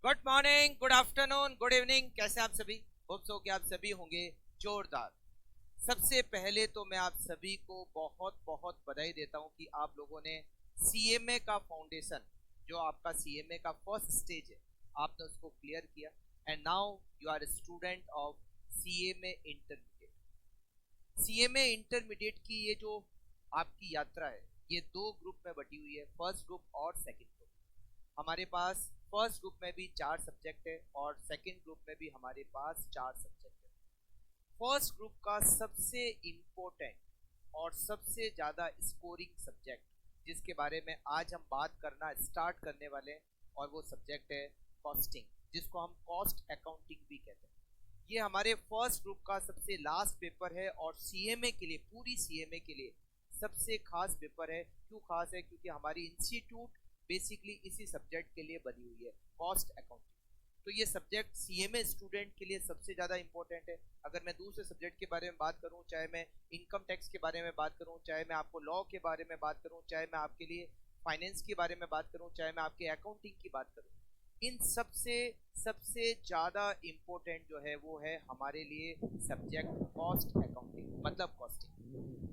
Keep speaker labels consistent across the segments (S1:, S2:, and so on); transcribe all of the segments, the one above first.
S1: Good morning, good afternoon, good evening. कैसे आप सभी? होप सो कि आप सभी होंगे जोरदार। सबसे पहले तो मैं आप सभी को बहुत बहुत बधाई देता हूं कि आप लोगों ने सीएमए का फाउंडेशन, जो आपका सीएमए का फर्स्ट स्टेज है, आपने उसको क्लियर किया। And now you are a student of CMA intermediate. CMA intermediate की ये जो आपकी यात्रा है, ये दो ग्रुप में बटी हुई है, फर्स्ट ग्रुप और सेकंड ग्रुप। हमारे पास फर्स्ट ग्रुप में भी 4 सब्जेक्ट है और सेकंड ग्रुप में भी हमारे पास 4 सब्जेक्ट है। फर्स्ट ग्रुप का सबसे इम्पोर्टेंट और सबसे ज्यादा स्कोरिंग सब्जेक्ट, जिसके बारे में आज हम बात करना स्टार्ट करने वाले हैं, और वो सब्जेक्ट है कॉस्टिंग, जिसको हम कॉस्ट अकाउंटिंग भी कहते हैं। ये हमारे फर्स्ट ग्रुप का सबसे लास्ट पेपर है और सीएमए के लिए, पूरी सीएमए के लिए सबसे खास पेपर है। क्यों खास है? क्योंकि हमारी इंस्टीट्यूट बेसिकली इसी सब्जेक्ट के लिए बनी हुई है, कॉस्ट अकाउंटिंग। तो ये सब्जेक्ट सीएमए स्टूडेंट के लिए सबसे ज़्यादा इंपॉर्टेंट है। अगर मैं दूसरे सब्जेक्ट के बारे में बात करूं, चाहे मैं इनकम टैक्स के बारे में बात करूं, चाहे मैं आपको लॉ के बारे में बात करूं, चाहे मैं आपके लिए फाइनेंस के बारे में बात करूं, चाहे मैं आपके अकाउंटिंग की बात करूं, इन सबसे सबसे ज़्यादा इम्पोर्टेंट जो है वो है हमारे लिए सब्जेक्ट कॉस्ट अकाउंटिंग, मतलब कॉस्टिंग।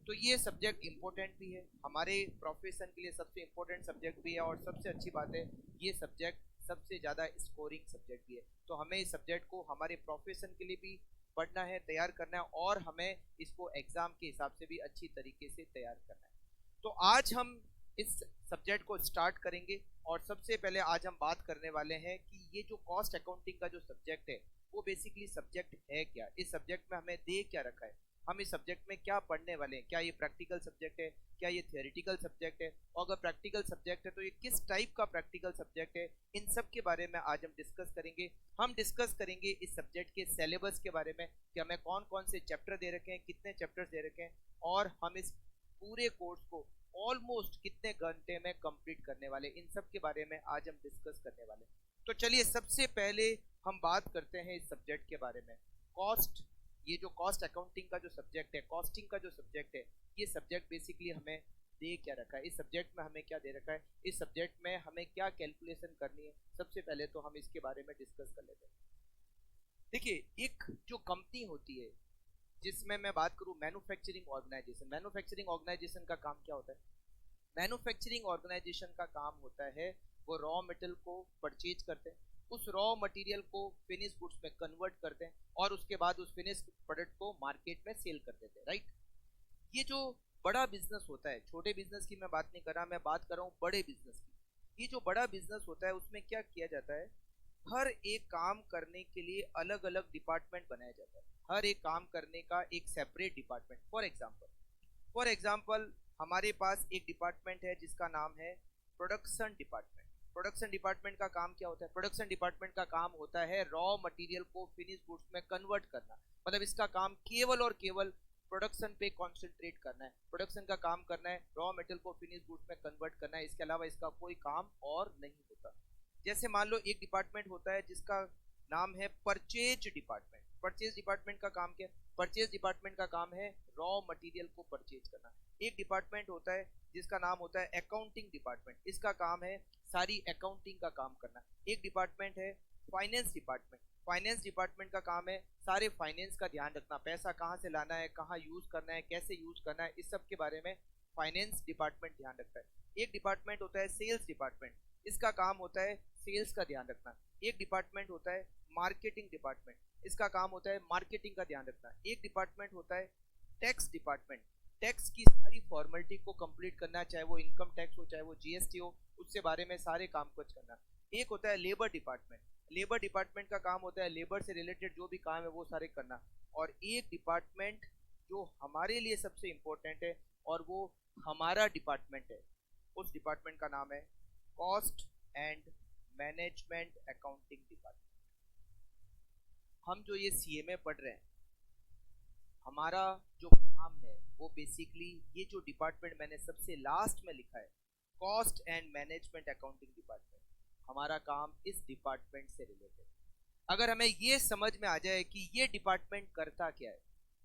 S1: तो ये सब्जेक्ट इम्पोर्टेंट भी है, हमारे प्रोफेशन के लिए सबसे इम्पोर्टेंट सब्जेक्ट भी है, और सबसे अच्छी बात है ये सब्जेक्ट सबसे ज़्यादा स्कोरिंग सब्जेक्ट भी है। तो हमें इस सब्जेक्ट को हमारे प्रोफेशन के लिए भी पढ़ना है, तैयार करना है, और हमें इसको एग्ज़ाम के हिसाब से भी अच्छी तरीके से तैयार करना है। तो आज हम इस सब्जेक्ट को स्टार्ट करेंगे, और सबसे पहले आज हम बात करने वाले हैं कि ये जो कॉस्ट अकाउंटिंग का जो सब्जेक्ट है वो बेसिकली सब्जेक्ट है क्या, इस सब्जेक्ट में हमें दे क्या रखा है, हम इस सब्जेक्ट में क्या पढ़ने वाले हैं, क्या ये प्रैक्टिकल सब्जेक्ट है, क्या ये थियोरिटिकल सब्जेक्ट है, और अगर प्रैक्टिकल सब्जेक्ट है तो ये किस टाइप का प्रैक्टिकल सब्जेक्ट है, इन सब के बारे में आज हम डिस्कस करेंगे। हम डिस्कस करेंगे इस सब्जेक्ट के सिलेबस के बारे में कि हमें कौन कौन से चैप्टर दे रखे हैं, कितने चैप्टर्स दे रखे हैं, और हम इस पूरे कोर्स को ऑलमोस्ट कितने घंटे में कंप्लीट करने वाले, इन सब के बारे में आज हम डिस्कस करने वाले। तो चलिए सबसे पहले हम बात करते हैं इस सब्जेक्ट के बारे में, कॉस्ट। ये जो कॉस्ट अकाउंटिंग का जो सब्जेक्ट है, कॉस्टिंग का जो सब्जेक्ट है, ये सब्जेक्ट बेसिकली हमें दे क्या रखा है, इस सब्जेक्ट में हमें क्या दे रखा है, इस सब्जेक्ट में हमें क्या कैलकुलेशन करनी है, सबसे पहले तो हम इसके बारे में डिस्कस कर लेते हैं। देखिए, एक जो कंपनी होती है, जिसमें मैं बात करूं मैन्युफैक्चरिंग ऑर्गेनाइजेशन, मैन्युफैक्चरिंग ऑर्गेनाइजेशन का काम क्या होता है? मैन्युफैक्चरिंग ऑर्गेनाइजेशन का काम होता है, वो रॉ मटेरियल को परचेज करते हैं, उस रॉ मटेरियल को फिनिश गुड्स में कन्वर्ट करते हैं, और उसके बाद उस फिनिश प्रोडक्ट को मार्केट में सेल कर देते हैं, राइट। ये जो बड़ा बिजनेस होता है, छोटे बिजनेस की मैं बात नहीं कर रहा, मैं बात कर रहा हूँ बड़े बिजनेस की। ये जो बड़ा बिजनेस होता है उसमें क्या किया जाता है, हर एक काम करने के लिए अलग अलग डिपार्टमेंट बनाया जाता है, हर एक काम करने का एक सेपरेट डिपार्टमेंट। फॉर एग्जाम्पल हमारे पास एक डिपार्टमेंट है जिसका नाम है प्रोडक्शन डिपार्टमेंट। प्रोडक्शन डिपार्टमेंट का काम क्या होता है? प्रोडक्शन डिपार्टमेंट का काम होता है रॉ मटेरियल को फिनिश गुड्स में कन्वर्ट करना, मतलब इसका काम केवल और केवल प्रोडक्शन पे कॉन्सेंट्रेट करना है, प्रोडक्शन का काम करना है, रॉ मटेरियल को फिनिश गुड्स में कन्वर्ट करना है, इसके अलावा इसका कोई काम और नहीं होता। जैसे मान लो एक डिपार्टमेंट होता है जिसका नाम है परचेज डिपार्टमेंट। परचेज डिपार्टमेंट का काम क्या है? परचेज डिपार्टमेंट का काम है रॉ मटेरियल को परचेज करना। एक डिपार्टमेंट होता है जिसका नाम होता है अकाउंटिंग डिपार्टमेंट, इसका काम है सारी अकाउंटिंग का काम करना। एक डिपार्टमेंट है फाइनेंस डिपार्टमेंट। फाइनेंस डिपार्टमेंट का काम है सारे फाइनेंस का ध्यान रखना, पैसा कहाँ से लाना है, कहाँ यूज करना है, कैसे यूज करना है, इस सब के बारे में फाइनेंस डिपार्टमेंट ध्यान रखता है। एक डिपार्टमेंट होता है सेल्स डिपार्टमेंट, इसका काम होता है सेल्स का ध्यान रखना। एक डिपार्टमेंट होता है मार्केटिंग डिपार्टमेंट, इसका काम होता है मार्केटिंग का ध्यान रखना। एक डिपार्टमेंट होता है टैक्स डिपार्टमेंट, टैक्स की सारी फॉर्मेलिटी को कंप्लीट करना, चाहे वो इनकम टैक्स हो, चाहे वो जीएसटी हो, उससे बारे में सारे काम कुछ करना। एक होता है लेबर डिपार्टमेंट, लेबर डिपार्टमेंट का काम होता है लेबर से रिलेटेड जो भी काम है वो सारे करना। और एक डिपार्टमेंट जो हमारे लिए सबसे इंपॉर्टेंट है और वो हमारा डिपार्टमेंट है, उस डिपार्टमेंट का नाम है cost and management accounting department. हम जो ये सीएमए पढ़ रहे हैं, हमारा जो काम है वो बेसिकली ये जो डिपार्टमेंट मैंने सबसे लास्ट में लिखा है, cost and management accounting department, हमारा काम इस डिपार्टमेंट से रिलेटेड। अगर हमें ये समझ में आ जाए कि ये डिपार्टमेंट करता क्या है,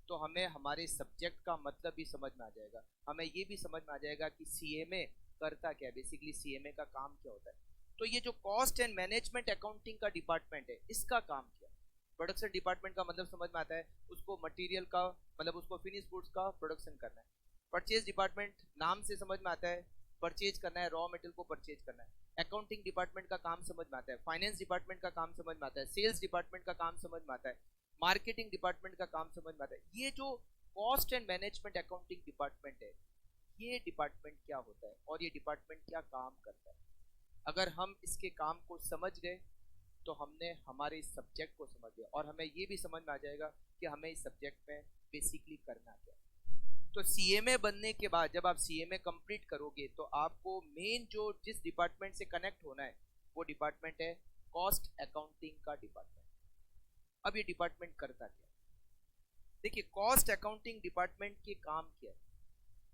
S1: तो हमें हमारे सब्जेक्ट का मतलब भी समझ में आ जाएगा, हमें ये भी समझ में आ जाएगा कि सीएमए करता क्या है, बेसिकली सीएमए का काम क्या होता है। तो ये जो कॉस्ट एंड मैनेजमेंट अकाउंटिंग का डिपार्टमेंट है, इसका काम क्या है? प्रोडक्शन डिपार्टमेंट का मतलब समझ में आता है, उसको मटेरियल का मतलब उसको फिनिश गुड्स का प्रोडक्शन करना है। परचेज डिपार्टमेंट नाम से समझ में आता है, परचेज करना है, रॉ मटेरियल को परचेज करना है। अकाउंटिंग डिपार्टमेंट का काम समझ में आता है, फाइनेंस डिपार्टमेंट का काम समझ में आता है, सेल्स डिपार्टमेंट का काम समझ में आता है, मार्केटिंग डिपार्टमेंट का काम समझ में आता है। ये जो cost and management accounting department है, ये डिपार्टमेंट क्या होता है और ये डिपार्टमेंट क्या काम करता है? अगर हम इसके काम को समझ गए तो हमने हमारे इस सब्जेक्ट को समझ लिया और हमें ये भी समझ में आ जाएगा कि हमें इस सब्जेक्ट में बेसिकली करना क्या है। तो सीएमए बनने के बाद जब आप सीएमए कंप्लीट करोगे तो आपको मेन जो जिस डिपार्टमेंट से कनेक्ट होना है वो डिपार्टमेंट है कॉस्ट अकाउंटिंग का डिपार्टमेंट। अब ये डिपार्टमेंट करता क्या? देखिए, कॉस्ट अकाउंटिंग डिपार्टमेंट के काम क्या है?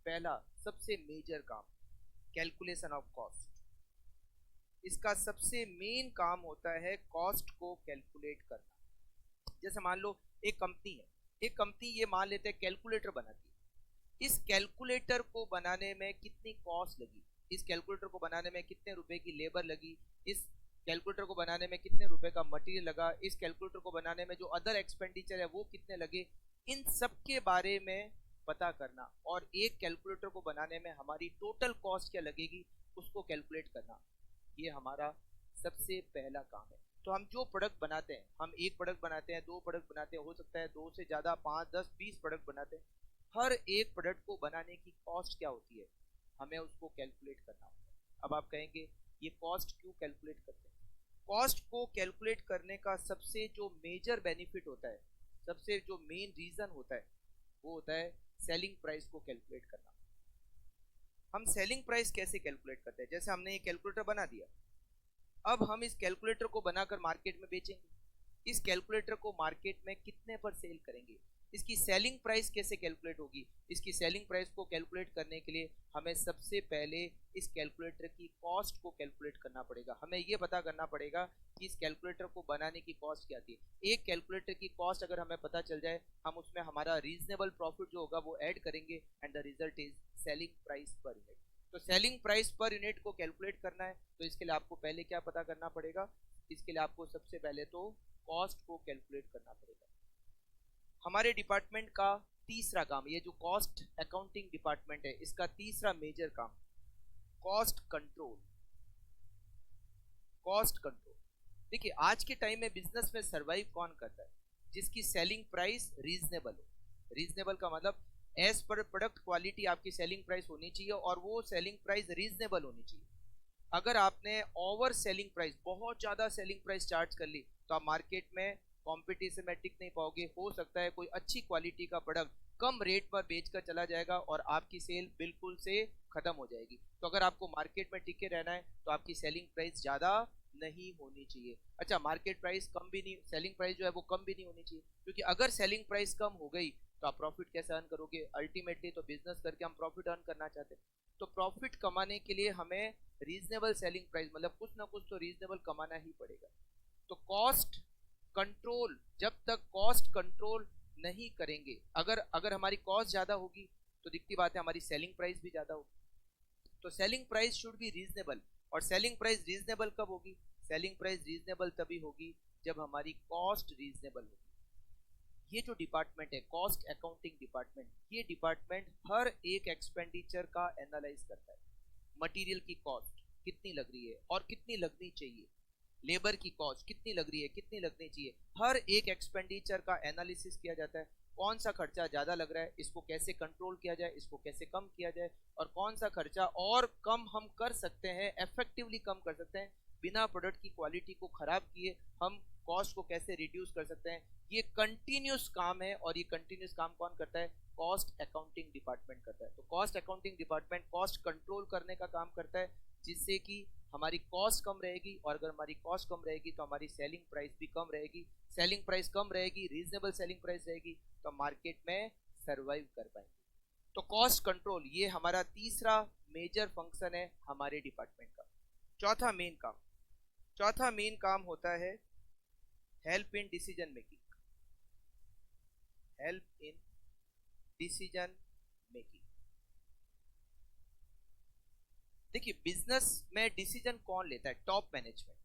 S1: पहला सबसे मेजर काम, कैलकुलेशन ऑफ कॉस्ट। इसका सबसे मेन काम होता है कॉस्ट को कैलकुलेट करना। जैसे मान लो एक कंपनी है, एक कंपनी ये मान लेते हैं कैलकुलेटर बनाती है। इस कैलकुलेटर को बनाने में कितनी कॉस्ट लगी, इस कैलकुलेटर को बनाने में कितने रुपए की लेबर लगी, इस कैलकुलेटर को बनाने में कितने रुपए का मटेरियल लगा, इस कैलकुलेटर को बनाने में जो अदर एक्सपेंडिचर है वो कितने लगे, इन सब के बारे में पता करना और एक कैलकुलेटर को बनाने में हमारी टोटल कॉस्ट क्या लगेगी उसको कैलकुलेट करना, ये हमारा सबसे पहला काम है। तो हम जो प्रोडक्ट बनाते हैं, हम एक प्रोडक्ट बनाते हैं, दो प्रोडक्ट बनाते हैं, हो सकता है दो से ज्यादा 5 10 20 प्रोडक्ट बनाते हैं, हर एक प्रोडक्ट को बनाने की कॉस्ट क्या होती है हमें उसको कैलकुलेट करना होता है। अब आप कहेंगे ये कॉस्ट क्यों कैलकुलेट करते हैं? कॉस्ट को कैलकुलेट करने का सबसे जो मेजर बेनिफिट होता है, सबसे जो मेन रीजन होता है वो होता है सेलिंग प्राइस को कैलकुलेट करना। हम सेलिंग प्राइस कैसे कैलकुलेट करते हैं? जैसे हमने ये कैलकुलेटर बना दिया, अब हम इस कैलकुलेटर को बनाकर मार्केट में बेचेंगे। इस कैलकुलेटर को मार्केट में कितने पर सेल करेंगे, इसकी सेलिंग प्राइस कैसे कैलकुलेट होगी? इसकी सेलिंग प्राइस को कैलकुलेट करने के लिए हमें सबसे पहले इस कैलकुलेटर की कॉस्ट को कैलकुलेट करना पड़ेगा। हमें ये पता करना पड़ेगा कि इस कैलकुलेटर को बनाने की कॉस्ट क्या थी। एक कैलकुलेटर की कॉस्ट अगर हमें पता चल जाए, हम उसमें हमारा रीजनेबल प्रॉफिट जो होगा वो ऐड करेंगे and the result is selling price per unit. तो सेलिंग प्राइस पर यूनिट को कैलकुलेट करना है तो इसके लिए आपको पहले क्या पता करना पड़ेगा? इसके लिए आपको सबसे पहले तो कॉस्ट को कैलकुलेट करना पड़ेगा। हमारे डिपार्टमेंट का तीसरा काम, ये जो कॉस्ट अकाउंटिंग डिपार्टमेंट है इसका तीसरा मेजर काम, कॉस्ट कंट्रोल। कॉस्ट कंट्रोल, देखिए आज के टाइम में बिजनेस में सरवाइव कौन करता है? जिसकी सेलिंग प्राइस रीजनेबल हो। रीजनेबल का मतलब एज पर प्रोडक्ट क्वालिटी आपकी सेलिंग प्राइस होनी चाहिए और वो सेलिंग प्राइस रीजनेबल होनी चाहिए। अगर आपने ओवर सेलिंग प्राइस, बहुत ज्यादा सेलिंग प्राइस चार्ज कर ली तो आप मार्केट में कंपटीशन में टिक नहीं पाओगे। हो सकता है कोई अच्छी क्वालिटी का प्रोडक्ट कम रेट पर बेचकर चला जाएगा और आपकी सेल बिल्कुल से खत्म हो जाएगी। तो अगर आपको मार्केट में टिके रहना है तो आपकी सेलिंग प्राइस ज्यादा नहीं होनी चाहिए। अच्छा, मार्केट प्राइस कम भी नहीं, सेलिंग प्राइस जो है वो कम भी नहीं होनी चाहिए, क्योंकि अगर सेलिंग प्राइस कम हो गई तो आप प्रॉफिट कैसे अर्न करोगे? अल्टीमेटली तो बिजनेस करके हम प्रॉफिट अर्न करना चाहते हैं। तो प्रॉफिट कमाने के लिए हमें रीजनेबल सेलिंग प्राइस मतलब कुछ ना कुछ तो रीजनेबल कमाना ही पड़ेगा। तो कॉस्ट कंट्रोल, जब तक कॉस्ट कंट्रोल नहीं करेंगे, अगर अगर हमारी कॉस्ट ज्यादा होगी तो दिखती बात है हमारी सेलिंग प्राइस भी ज्यादा होगी। तो selling price should be reasonable. और सेलिंग प्राइस रीजनेबल कब होगी? सेलिंग प्राइस रीजनेबल तभी होगी जब हमारी कॉस्ट रीजनेबल होगी। ये जो डिपार्टमेंट है कॉस्ट अकाउंटिंग डिपार्टमेंट, ये डिपार्टमेंट हर एक एक्सपेंडिचर का एनालाइज करता है। मटेरियल की कॉस्ट कितनी लग रही है और कितनी लगनी चाहिए, लेबर की कॉस्ट कितनी लग रही है कितनी लगनी चाहिए, हर एक एक्सपेंडिचर का एनालिसिस किया जाता है। कौन सा खर्चा ज्यादा लग रहा है, इसको कैसे कंट्रोल किया जाए, इसको कैसे कम किया जाए, और कौन सा खर्चा और कम हम कर सकते हैं, इफेक्टिवली कम कर सकते हैं, बिना प्रोडक्ट की क्वालिटी को खराब किए हम कॉस्ट को कैसे रिड्यूस कर सकते हैं। ये कंटिन्यूस काम है और ये कंटिन्यूस काम कौन करता है? कॉस्ट अकाउंटिंग डिपार्टमेंट करता है। तो cost accounting department cost control करने का काम करता है, जिससे कि हमारी कॉस्ट कम रहेगी, और अगर हमारी कॉस्ट कम रहेगी तो हमारी सेलिंग प्राइस भी कम रहेगी। सेलिंग प्राइस कम रहेगी, रीजनेबल सेलिंग प्राइस रहेगी, तो मार्केट में सरवाइव कर पाएंगे। तो कॉस्ट कंट्रोल ये हमारा तीसरा मेजर फंक्शन है हमारे डिपार्टमेंट का। चौथा मेन काम होता है help in decision making. Help in decision making. देखिए बिजनेस में डिसीजन कौन लेता है? Top management.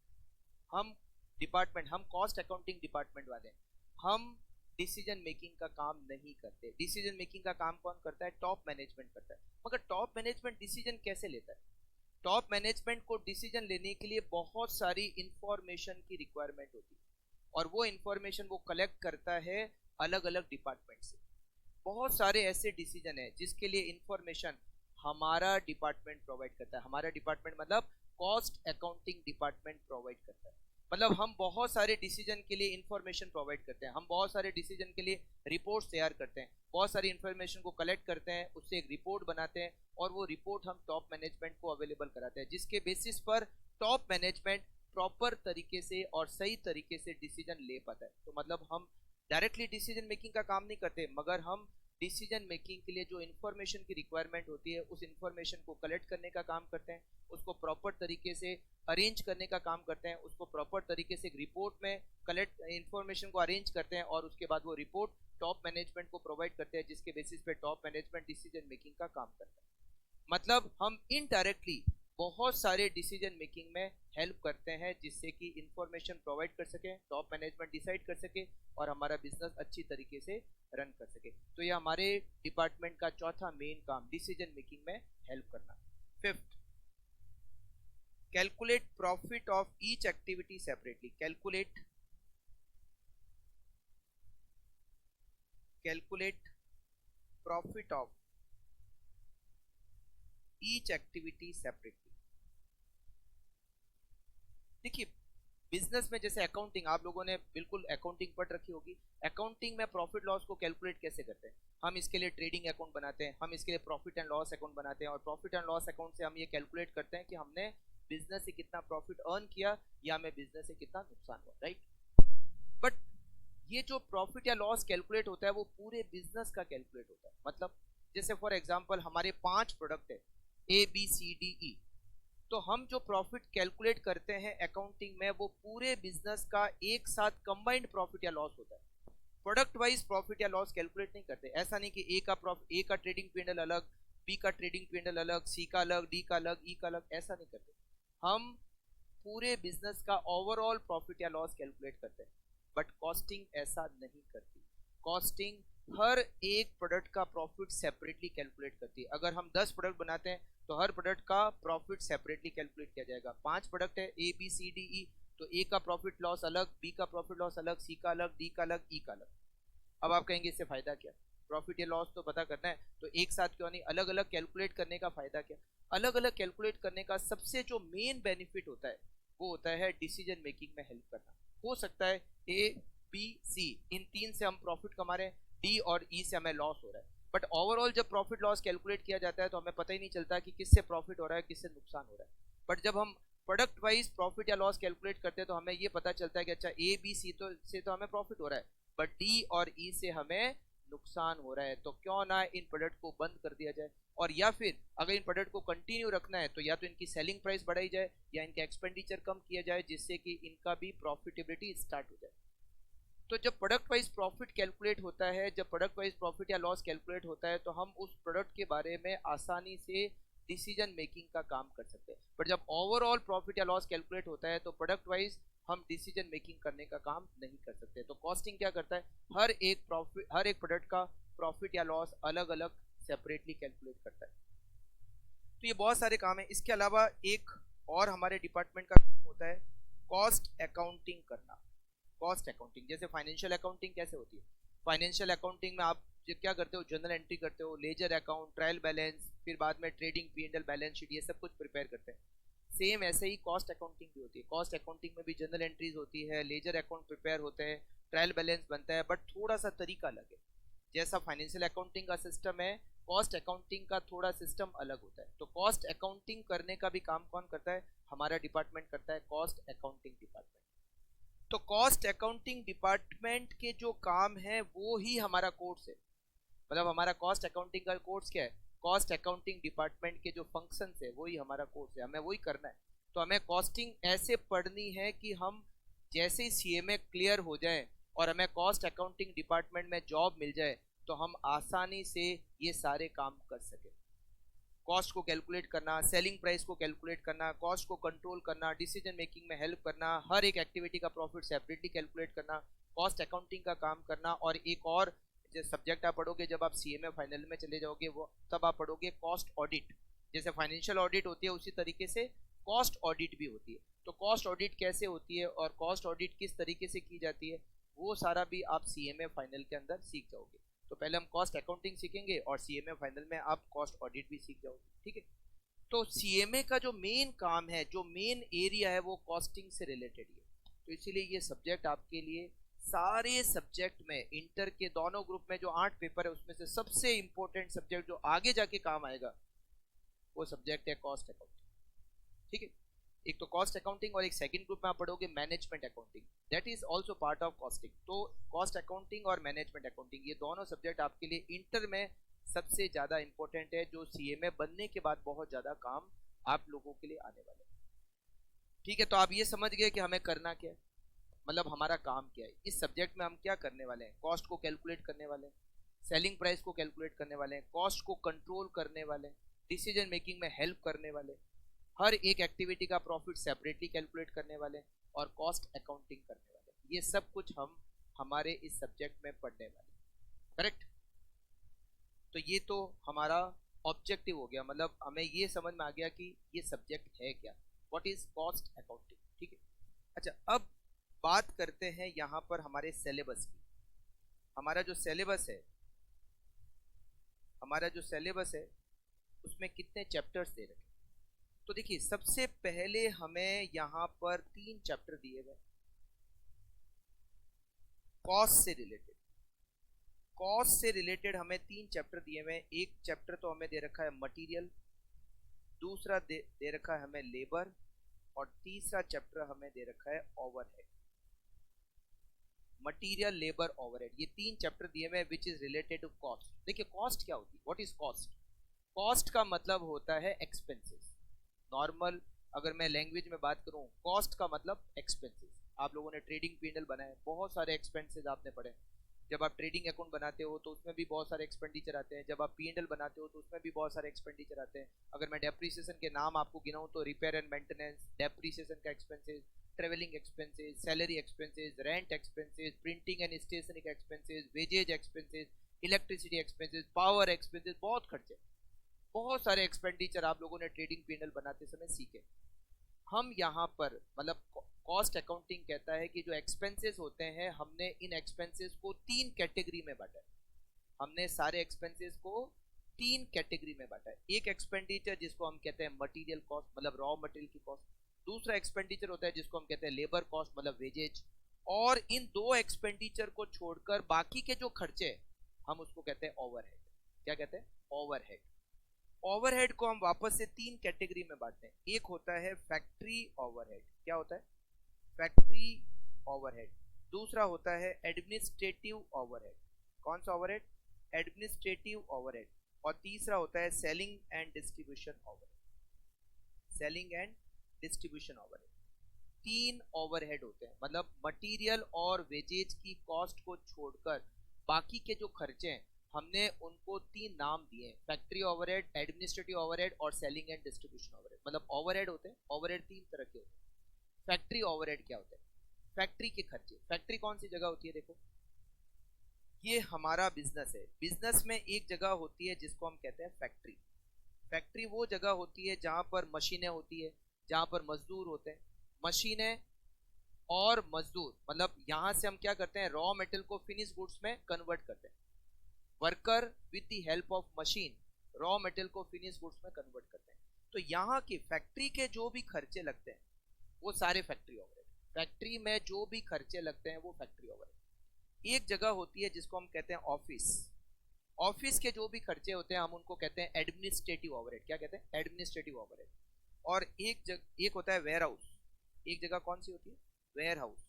S1: हम डिपार्टमेंट, हम कॉस्ट अकाउंटिंग डिपार्टमेंट वाले हैं, हम डिसीजन मेकिंग का काम नहीं करते। डिसीजन मेकिंग का काम कौन करता है? टॉप मैनेजमेंट करता है। मगर टॉप मैनेजमेंट डिसीजन कैसे लेता है? टॉप मैनेजमेंट को डिसीजन लेने के लिए बहुत सारी इंफॉर्मेशन की रिक्वायरमेंट होती है, और वो इंफॉर्मेशन वो कलेक्ट करता है अलग अलग डिपार्टमेंट से। बहुत सारे ऐसे डिसीजन है जिसके लिए इंफॉर्मेशन हमारा डिपार्टमेंट प्रोवाइड करता है। हमारा डिपार्टमेंट मतलब कॉस्ट अकाउंटिंग डिपार्टमेंट प्रोवाइड करता है। मतलब हम बहुत सारे डिसीजन के लिए इंफॉर्मेशन प्रोवाइड करते हैं, हम बहुत सारे डिसीजन के लिए रिपोर्ट्स तैयार करते हैं, बहुत सारी इंफॉर्मेशन को कलेक्ट करते हैं, उससे एक रिपोर्ट बनाते हैं, और वो रिपोर्ट हम टॉप मैनेजमेंट को अवेलेबल कराते हैं, जिसके बेसिस पर टॉप मैनेजमेंट प्रॉपर तरीके से और सही तरीके से डिसीजन ले पाता है। तो मतलब हम डायरेक्टली डिसीजन मेकिंग का काम नहीं करते, मगर हम डिसीजन मेकिंग के लिए जो इन्फॉर्मेशन की रिक्वायरमेंट होती है उस इन्फॉर्मेशन को कलेक्ट करने का काम करते हैं, उसको प्रॉपर तरीके से अरेंज करने का काम करते हैं, उसको प्रॉपर तरीके से एक रिपोर्ट में कलेक्ट इन्फॉर्मेशन को अरेंज करते हैं, और उसके बाद वो रिपोर्ट टॉप मैनेजमेंट को प्रोवाइड करते हैं, जिसके बेसिस पे टॉप मैनेजमेंट डिसीजन मेकिंग का काम करता है। मतलब हम इनडायरेक्टली बहुत सारे डिसीजन मेकिंग में हेल्प करते हैं, जिससे कि इंफॉर्मेशन प्रोवाइड कर सके, टॉप मैनेजमेंट डिसाइड कर सके, और हमारा बिजनेस अच्छी तरीके से रन कर सके। तो ये हमारे डिपार्टमेंट का चौथा मेन काम, डिसीजन मेकिंग में हेल्प करना। Fifth, calculate profit of each activity separately. Calculate profit of each activity separately. देखिए बिजनेस में जैसे अकाउंटिंग, आप लोगों ने बिल्कुल अकाउंटिंग पढ़ रखी होगी। अकाउंटिंग में प्रॉफिट लॉस को कैलकुलेट कैसे करते हैं? हम इसके लिए ट्रेडिंग अकाउंट बनाते हैं, हम इसके लिए प्रॉफिट एंड लॉस अकाउंट बनाते हैं, और प्रॉफिट एंड लॉस अकाउंट से हम ये कैलकुलेट करते हैं कि हमने बिजनेस से कितना प्रॉफिट अर्न किया या हमें बिजनेस से कितना नुकसान हुआ, राइट? बट ये जो प्रॉफिट या लॉस कैलकुलेट होता है वो पूरे बिजनेस का कैलकुलेट होता है। मतलब जैसे फॉर एग्जांपल हमारे 5 प्रोडक्ट है, ABCDE, तो हम जो प्रॉफिट कैलकुलेट करते हैं अकाउंटिंग में वो पूरे बिजनेस का एक साथ कंबाइंड प्रॉफिट या लॉस होता है। प्रोडक्ट वाइज प्रॉफिट या लॉस कैलकुलेट नहीं करते। ऐसा नहीं कि ए का ट्रेडिंग P&L अलग, बी का ट्रेडिंग P&L अलग, सी का अलग, डी का अलग, ई का अलग, ऐसा नहीं करते। हम पूरे बिजनेस का ओवरऑल प्रॉफिट या लॉस कैलकुलेट करते हैं। बट कॉस्टिंग ऐसा नहीं करती। कॉस्टिंग हर एक प्रोडक्ट का प्रॉफिट सेपरेटली कैलकुलेट करती है। अगर हम 10 प्रोडक्ट बनाते हैं तो हर प्रोडक्ट का प्रॉफिट सेपरेटली कैलकुलेट किया जाएगा। 5 प्रोडक्ट है ABCDE, तो ए का प्रॉफिट लॉस अलग, बी का प्रॉफिट लॉस अलग, सी का अलग, डी का अलग, ई का अलग। अब आप कहेंगे इससे फायदा क्या? प्रॉफिट या लॉस तो पता करना है, तो एक साथ क्यों नहीं, अलग अलग कैलकुलेट करने का फायदा क्या? अलग अलग कैलकुलेट करने का सबसे जो मेन बेनिफिट होता है वो होता है डिसीजन मेकिंग में हेल्प करना। हो सकता है ABC इन 3 से हम प्रॉफिट कमा रहे हैं, डी और ई से हमें लॉस हो रहा है, बट ओवरऑल जब प्रॉफिट लॉस कैलकुलेट किया जाता है तो हमें पता ही नहीं चलता कि किससे प्रॉफिट हो रहा है, किससे नुकसान हो रहा है। बट जब हम प्रोडक्ट वाइज प्रॉफिट या लॉस कैलकुलेट करते हैं तो हमें ये पता चलता है कि अच्छा ABC से तो हमें प्रॉफिट हो रहा है, बट डी और ई से हमें नुकसान हो रहा है, तो क्यों ना इन प्रोडक्ट को बंद कर दिया जाए, और या फिर अगर इन प्रोडक्ट को कंटिन्यू रखना है तो या तो इनकी सेलिंग प्राइस बढ़ाई जाए या इनका एक्सपेंडिचर कम किया जाए, जिससे कि इनका भी प्रॉफिटेबिलिटी स्टार्ट हो जाए। तो जब प्रोडक्ट वाइज प्रॉफिट कैलकुलेट होता है, जब प्रोडक्ट वाइज प्रॉफिट या लॉस कैलकुलेट होता है, तो हम उस प्रोडक्ट के बारे में आसानी से डिसीजन मेकिंग का काम कर सकते हैं। बट जब ओवरऑल प्रॉफिट या लॉस कैलकुलेट होता है तो प्रोडक्ट वाइज हम डिसीजन मेकिंग करने का काम नहीं कर सकते। तो कॉस्टिंग क्या करता है, हर एक प्रोडक्ट का प्रॉफिट या लॉस अलग अलग सेपरेटली कैलकुलेट करता है। तो ये बहुत सारे काम है। इसके अलावा एक और हमारे डिपार्टमेंट का काम होता है कॉस्ट अकाउंटिंग करना। कॉस्ट अकाउंटिंग जैसे फाइनेंशियल अकाउंटिंग कैसे होती है? फाइनेंशियल अकाउंटिंग में आप क्या करते हो, जर्नल एंट्री करते हो, लेजर अकाउंट, ट्रायल बैलेंस, फिर बाद में ट्रेडिंग P&L बैलेंस शीट, ये सब कुछ प्रिपेयर करते हैं। सेम ऐसे ही कॉस्ट अकाउंटिंग भी होती है। कॉस्ट अकाउंटिंग में भी जर्नल एंट्रीज होती है, लेजर अकाउंट प्रिपेयर होते हैं, ट्रायल बैलेंस बनता है, बट थोड़ा सा तरीका अलग है। जैसा फाइनेंशियल अकाउंटिंग का सिस्टम है, कॉस्ट अकाउंटिंग का थोड़ा सिस्टम अलग होता है। तो कॉस्ट अकाउंटिंग करने का भी काम कौन करता है? हमारा डिपार्टमेंट करता है, कॉस्ट अकाउंटिंग डिपार्टमेंट। तो कॉस्ट अकाउंटिंग डिपार्टमेंट के जो काम है वो ही हमारा कोर्स है। मतलब हमारा कॉस्ट अकाउंटिंग का कोर्स क्या है? कॉस्ट अकाउंटिंग डिपार्टमेंट के जो फंक्शंस है वही हमारा कोर्स है, हमें वही करना है। तो हमें कॉस्टिंग ऐसे पढ़नी है कि हम जैसे ही CMA क्लियर हो जाए और हमें कॉस्ट अकाउंटिंग डिपार्टमेंट में जॉब मिल जाए तो हम आसानी से ये सारे काम कर सके। कॉस्ट को कैलकुलेट करना, सेलिंग प्राइस को कैलकुलेट करना, कॉस्ट को कंट्रोल करना, डिसीजन मेकिंग में हेल्प करना, हर एक एक्टिविटी का प्रॉफिट सेपरेटली कैलकुलेट करना, कॉस्ट अकाउंटिंग का काम करना, और एक और जो सब्जेक्ट आप पढ़ोगे जब आप सीएमए फाइनल में चले जाओगे वो तब आप पढ़ोगे कॉस्ट ऑडिट। जैसे फाइनेंशियल ऑडिट होती है उसी तरीके से कॉस्ट ऑडिट भी होती है। तो कॉस्ट ऑडिट कैसे होती है और कॉस्ट ऑडिट किस तरीके से की जाती है वो सारा भी आप सीएमए फाइनल के अंदर सीख जाओगे। तो पहले हम कॉस्ट अकाउंटिंग सीखेंगे और सीएमए फाइनल में आप कॉस्ट ऑडिट भी सीख जाओगे, ठीक है। तो सीएमए का जो मेन काम है, जो मेन एरिया है वो कॉस्टिंग से रिलेटेड है। तो इसीलिए ये सब्जेक्ट आपके लिए सारे सब्जेक्ट में, इंटर के दोनों ग्रुप में जो 8 पेपर है उसमें से सबसे इंपॉर्टेंट सब्जेक्ट जो आगे जाके काम आएगा वो सब्जेक्ट है कॉस्ट अकाउंटिंग, ठीक है। एक तो कॉस्ट अकाउंटिंग और एक सेकंड ग्रुप में आप पढ़ोगे management accounting, that is also part of costing. तो कॉस्ट अकाउंटिंग और मैनेजमेंट अकाउंटिंग ये दोनों सब्जेक्ट आपके लिए इंटर में सबसे ज्यादा इंपॉर्टेंट है, जो सीएमए बनने के बाद बहुत ज्यादा काम आप लोगों के लिए आने वाले हैं, ठीक है। तो आप ये समझ गए कि हमें करना क्या है, मतलब हमारा काम क्या है। इस सब्जेक्ट में हम क्या करने वाले हैं, कॉस्ट को कैलकुलेट करने वाले हैं, सेलिंग प्राइस को कैलकुलेट करने वाले हैं, कॉस्ट को कंट्रोल करने वाले हैं, डिसीजन मेकिंग में हेल्प करने वाले, हर एक एक्टिविटी का प्रॉफिट सेपरेटली कैलकुलेट करने वाले और कॉस्ट अकाउंटिंग करने वाले। ये सब कुछ हम हमारे इस सब्जेक्ट में पढ़ने वाले, करेक्ट। तो ये तो हमारा ऑब्जेक्टिव हो गया, मतलब हमें ये समझ में आ गया कि ये सब्जेक्ट है क्या, व्हाट इज कॉस्ट अकाउंटिंग, ठीक है। अच्छा, अब बात करते हैं यहाँ पर हमारे सिलेबस की। हमारा जो सिलेबस है, उसमें कितने चैप्टर्स दे रखे। तो देखिए सबसे पहले हमें यहाँ पर 3 चैप्टर दिए गए कॉस्ट से रिलेटेड। कॉस्ट से रिलेटेड हमें 3 चैप्टर दिए हुए। एक चैप्टर तो हमें दे रखा है मटेरियल, दूसरा दे रखा है हमें लेबर, और तीसरा चैप्टर हमें दे रखा है ओवरहेड। मटेरियल, लेबर, ओवरहेड, ये 3 चैप्टर दिए हुए which is related to cost. देखिए कॉस्ट क्या होती है, व्हाट इज कॉस्ट। कॉस्ट का मतलब होता है एक्सपेंसेस। नॉर्मल अगर मैं लैंग्वेज में बात करूं, कॉस्ट का मतलब एक्सपेंसेस। आप लोगों ने ट्रेडिंग पी&एल बनाया, बहुत सारे एक्सपेंसेस आपने पढ़े। जब आप ट्रेडिंग अकाउंट बनाते हो तो उसमें भी बहुत सारे एक्सपेंडिचर आते हैं, जब आप पी&एल बनाते हो तो उसमें भी बहुत सारे एक्सपेंडिचर आते हैं। अगर मैं डेप्रिसिएशन के नाम आपको गिनाऊं तो रिपेयर एंड मेंटेनेंस, डेप्रिसिएशन का expenses, travelling expenses, salary expenses, rent expenses, printing and stationery का expenses, wages expenses, electricity expenses, power expenses, बहुत खर्चे, बहुत सारे एक्सपेंडिचर आप लोगों ने ट्रेडिंग पी&एल बनाते समय सीखे। हम यहाँ पर मतलब कॉस्ट अकाउंटिंग कहता है कि जो एक्सपेंसेस होते हैं हमने इन एक्सपेंसेस को 3 कैटेगरी में बांटा है। हमने सारे एक्सपेंसेस को 3 कैटेगरी में बांटा है। एक एक्सपेंडिचर जिसको हम कहते हैं मटेरियल कॉस्ट, मतलब रॉ मटेरियल की कॉस्ट। दूसरा एक्सपेंडिचर होता है जिसको हम कहते हैं लेबर कॉस्ट, मतलब वेजेज। और इन 2 एक्सपेंडिचर को छोड़कर बाकी के जो खर्चे हम उसको कहते हैं ओवरहेड। क्या कहते हैं, ओवरहेड। ओवरहेड को हम वापस से 3 कैटेगरी में बांटते हैं। एक होता है फैक्ट्री ओवरहेड। क्या होता है, फैक्ट्री ओवरहेड। दूसरा होता है एडमिनिस्ट्रेटिव ओवरहेड। कौन सा ओवरहेड, एडमिनिस्ट्रेटिव ओवरहेड। और तीसरा होता है selling and distribution overhead. Selling and distribution overhead. 3 overhead होते हैं, मतलब मटेरियल और वेजेज की कॉस्ट को छोड़कर बाकी के जो खर्चे हैं हमने उनको 3 नाम दिए, फैक्ट्री ओवरहेड, एडमिनिस्ट्रेटिव ओवरहेड और सेलिंग एंड डिस्ट्रीब्यूशन ओवरहेड। मतलब ओवरहेड होते हैं, ओवरहेड 3 तरह के होते हैं। फैक्ट्री ओवरहेड क्या होता है, फैक्ट्री के खर्चे। फैक्ट्री कौन सी जगह होती है, देखो ये हमारा बिजनेस है, बिजनेस में एक जगह होती है जिसको हम कहते हैं फैक्ट्री। फैक्ट्री वो जगह होती है जहां पर मशीनें होती है, जहां पर मजदूर होते हैं। मशीनें और मजदूर, मतलब यहां से हम क्या करते हैं, रॉ मेटेरियल को फिनिश गुड्स में कन्वर्ट करते हैं। Worker with the help of machine raw material को फिनिश गुड्स में कन्वर्ट करते हैं। तो यहाँ की फैक्ट्री के जो भी खर्चे लगते हैं वो सारे फैक्ट्री ओवरहेड। फैक्ट्री में जो भी खर्चे लगते हैं वो फैक्ट्री ओवरहेड। एक जगह होती है जिसको हम कहते हैं ऑफिस। ऑफिस के जो भी खर्चे होते हैं हम उनको कहते हैं एडमिनिस्ट्रेटिव ओवरहेड। क्या कहते हैं, एडमिनिस्ट्रेटिव ओवरहेड। और एक होता है वेयर हाउस। एक जगह कौन सी होती है, वेयर हाउस।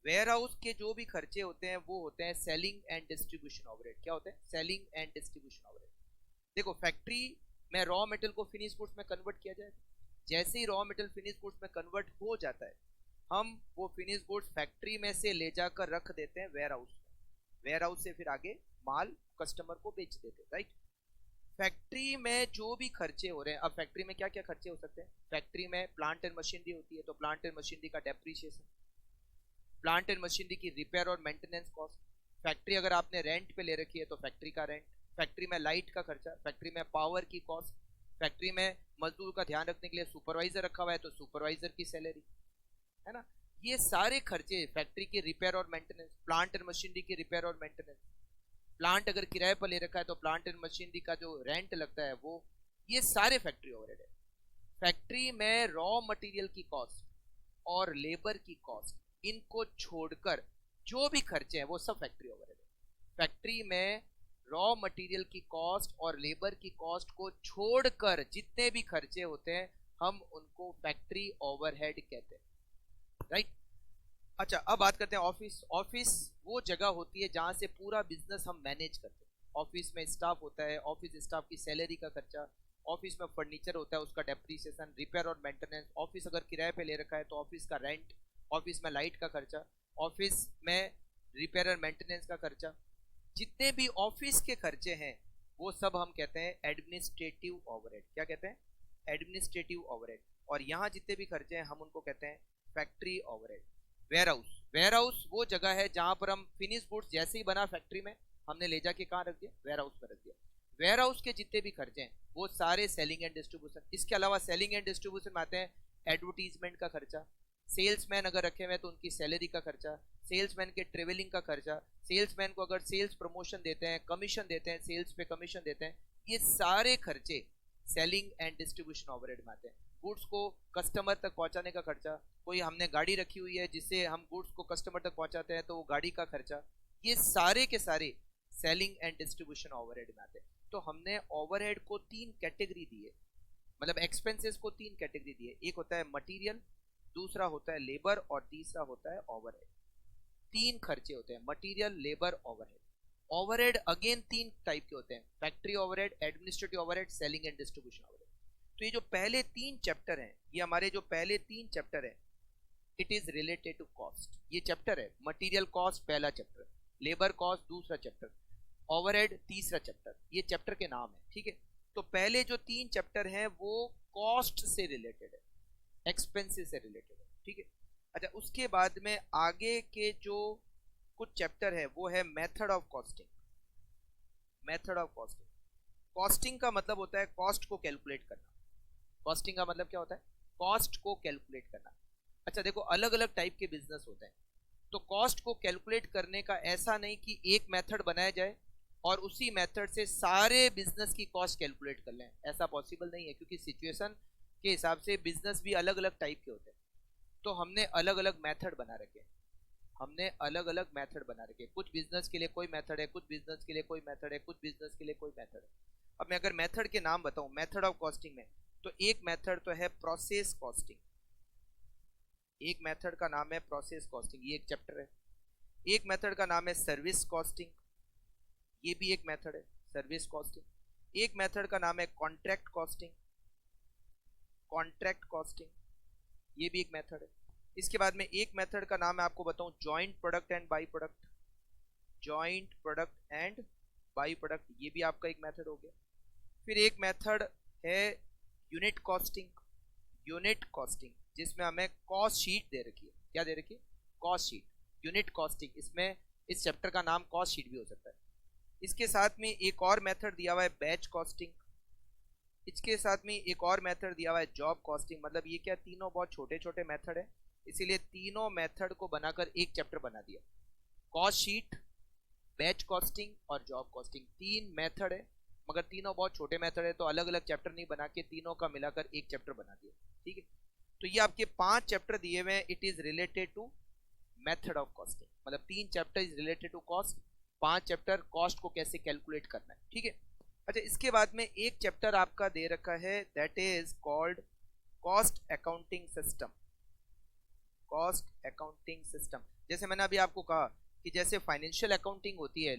S1: वेयर हाउस के जो भी खर्चे होते हैं वो होते हैं सेलिंग एंड डिस्ट्रीब्यूशन ओवरहेड। क्या होते हैं, सेलिंग एंड डिस्ट्रीब्यूशन ओवरहेड। देखो फैक्ट्री में रॉ मेटेरियल को फिनिश गुड्स में कन्वर्ट किया जाए, जैसे ही रॉ मटेरियल फिनिश गुड्स में कन्वर्ट हो जाता है हम वो फिनिश गुड्स फैक्ट्री में से ले जाकर रख देते हैं वेयर हाउस में। वेयर हाउस से फिर आगे माल कस्टमर को बेच देते हैं, राइट। फैक्ट्री में जो भी खर्चे हो रहे हैं, अब फैक्ट्री में क्या क्या खर्चे हो सकते हैं? फैक्ट्री में प्लांट एंड मशीनरी होती है, तो प्लांट एंड मशीनरी का डेप्रिसिएशन, प्लांट एंड मशीनरी की रिपेयर और मेंटेनेंस कॉस्ट, फैक्ट्री अगर आपने रेंट पे ले रखी है तो फैक्ट्री का रेंट, फैक्ट्री में लाइट का खर्चा, फैक्ट्री में पावर की कॉस्ट, फैक्ट्री में मजदूर का ध्यान रखने के लिए सुपरवाइजर रखा हुआ है तो सुपरवाइजर की सैलरी, है ना। ये सारे खर्चे, फैक्ट्री की रिपेयर और मेंटेनेंस, प्लांट एंड मशीनरी की रिपेयर और मेंटेनेंस, प्लांट अगर किराए पर ले रखा है तो प्लांट एंड मशीनरी का जो रेंट लगता है वो, ये सारे फैक्ट्री ओवरहेड है। फैक्ट्री में रॉ मटेरियल की कॉस्ट और लेबर की कॉस्ट, इनको छोड़कर जो भी खर्चे हैं वो सब फैक्ट्री ओवरहेड है। फैक्ट्री में रॉ मटेरियल की कॉस्ट और लेबर की कॉस्ट को छोड़कर जितने भी खर्चे होते हैं हम उनको फैक्ट्री ओवरहेड कहते हैं, राइट। अच्छा, अब बात करते हैं ऑफिस। ऑफिस वो जगह होती है जहां से पूरा बिजनेस हम मैनेज करते हैं। ऑफिस में स्टाफ होता है, ऑफिस स्टाफ की सैलरी का खर्चा, ऑफिस में फर्नीचर होता है उसका डेप्रिसिएशन, रिपेयर और मेंटेनेंस, ऑफिस अगर किराए पे ले रखा है तो ऑफिस का रेंट, ऑफिस में लाइट का खर्चा, ऑफिस में रिपेयर और मेंटेनेंस का खर्चा, जितने भी ऑफिस के खर्चे हैं वो सब हम कहते हैं एडमिनिस्ट्रेटिव ओवरहेड। क्या कहते हैं? Administrative overhead. और यहाँ जितने भी खर्चे हैं हम उनको कहते हैं factory overhead. Warehouse, warehouse वो जगह है जहां पर हम फिनिश गुड्स जैसे ही बना फैक्ट्री में हमने ले जाके कहाँ रख दिया? वेयर हाउस में रख दिया। वेयर हाउस के जितने भी खर्चे हैं वो सारे सेलिंग एंड डिस्ट्रीब्यूशन। इसके अलावा सेलिंग एंड डिस्ट्रीब्यूशन में आते हैं एडवर्टीजमेंट का खर्चा, सेल्समैन अगर रखे हुए हैं तो उनकी सैलरी का खर्चा, सेल्समैन के ट्रेवलिंग का खर्चा, सेल्समैन को अगर सेल्स प्रमोशन देते हैं, कमीशन देते हैं, सेल्स पे कमीशन देते हैं, ये सारे खर्चे सेलिंग एंड डिस्ट्रीब्यूशन ओवरहेड में आते हैं। गुड्स को कस्टमर तक पहुंचाने का खर्चा, कोई हमने गाड़ी रखी हुई है जिससे हम गुड्स को कस्टमर तक पहुंचाते हैं तो वो गाड़ी का खर्चा, ये सारे के सारे सेलिंग एंड डिस्ट्रीब्यूशन ओवरहेड में आते हैं। तो हमने ओवरहेड को तीन कैटेगरी दी है, मतलब एक्सपेंसेस को तीन कैटेगरी दी है। एक होता है मटेरियल, दूसरा होता है लेबर और तीसरा होता है ओवरहेड। तीन खर्चे होते हैं, material, labour, overhead. Overhead again तीन टाइप के होते हैं, factory overhead, administrative overhead, selling and distribution overhead. तो ये जो पहले तीन चैप्टर हैं, ये हमारे जो पहले तीन चैप्टर हैं, it is related to cost. ये चैप्टर है मटेरियल कॉस्ट पहला चैप्टर, लेबर कॉस्ट दूसरा चैप्टर, ओवरहेड तीसरा चैप्टर, ये चैप्टर के नाम है, ठीक है। तो पहले जो तीन चैप्टर हैं वो कॉस्ट से रिलेटेड है, एक्सपेंसेस से रिलेटेड है, ठीक है। अच्छा, उसके बाद में आगे के जो कुछ चैप्टर है वो है method of costing. Method of costing, costing का मतलब होता है कॉस्ट को कैलकुलेट करना। कॉस्टिंग का मतलब क्या होता है? कॉस्ट को कैलकुलेट करना। अच्छा देखो, अलग अलग टाइप के बिजनेस होते हैं, तो कॉस्ट को कैलकुलेट करने का ऐसा नहीं कि एक मेथड बनाया जाए और उसी मेथड से सारे बिजनेस की कॉस्ट कैलकुलेट कर लें, ऐसा पॉसिबल नहीं है, क्योंकि सिचुएशन के हिसाब से बिजनेस भी अलग अलग टाइप के होते हैं। तो हमने अलग अलग मेथड बना रखे, हमने अलग अलग मेथड बना रखे। कुछ बिजनेस के लिए कोई मेथड है, कुछ बिजनेस के लिए कोई मेथड है, कुछ बिजनेस के लिए कोई मेथड है। अब मैं अगर मेथड के नाम बताऊं मेथड ऑफ कॉस्टिंग में, तो एक मेथड तो है प्रोसेस कॉस्टिंग, एक मेथड का नाम है प्रोसेस कॉस्टिंग, ये एक चैप्टर है। एक मेथड का नाम है सर्विस कॉस्टिंग, ये भी एक मेथड है, सर्विस कॉस्टिंग। एक मेथड का नाम है कॉन्ट्रैक्ट कॉस्टिंग, कॉन्ट्रैक्ट कॉस्टिंग, ये भी एक मेथड है। इसके बाद में एक मेथड का नाम है, आपको बताऊं, joint product and by product, joint product and by product, ये भी आपका एक मेथड हो गया। फिर एक मेथड है यूनिट कॉस्टिंग, यूनिट कॉस्टिंग जिसमें हमें कॉस्ट शीट दे रखी है। क्या दे रखी है? Cost sheet, unit costing. इसमें इस चैप्टर का नाम कॉस्ट शीट भी हो सकता है। इसके साथ में एक और मेथड दिया हुआ है बैच कॉस्टिंग, इसके साथ में एक और मेथड दिया हुआ है जॉब कॉस्टिंग। मतलब ये क्या, तीनों बहुत छोटे छोटे मेथड है, इसीलिए तीनों मेथड को बनाकर एक चैप्टर बना दिया। कॉस्ट शीट, बैच कॉस्टिंग और जॉब कॉस्टिंग, तीन मेथड है, मगर तीनों बहुत छोटे मेथड है, तो अलग अलग चैप्टर नहीं बना के तीनों का मिलाकर एक चैप्टर बना दिया, ठीक है। तो ये आपके 5 चैप्टर दिए हुए हैं, it is related to method of costing. मतलब 3 chapter is related to cost, 5 chapter cost को कैसे कैलकुलेट करना है, ठीक है। अच्छा, इसके बाद में एक चैप्टर आपका दे रखा है, that is called cost accounting system. Cost accounting system, जैसे मैंने अभी आपको कहा कि जैसे फाइनेंशियल अकाउंटिंग होती है,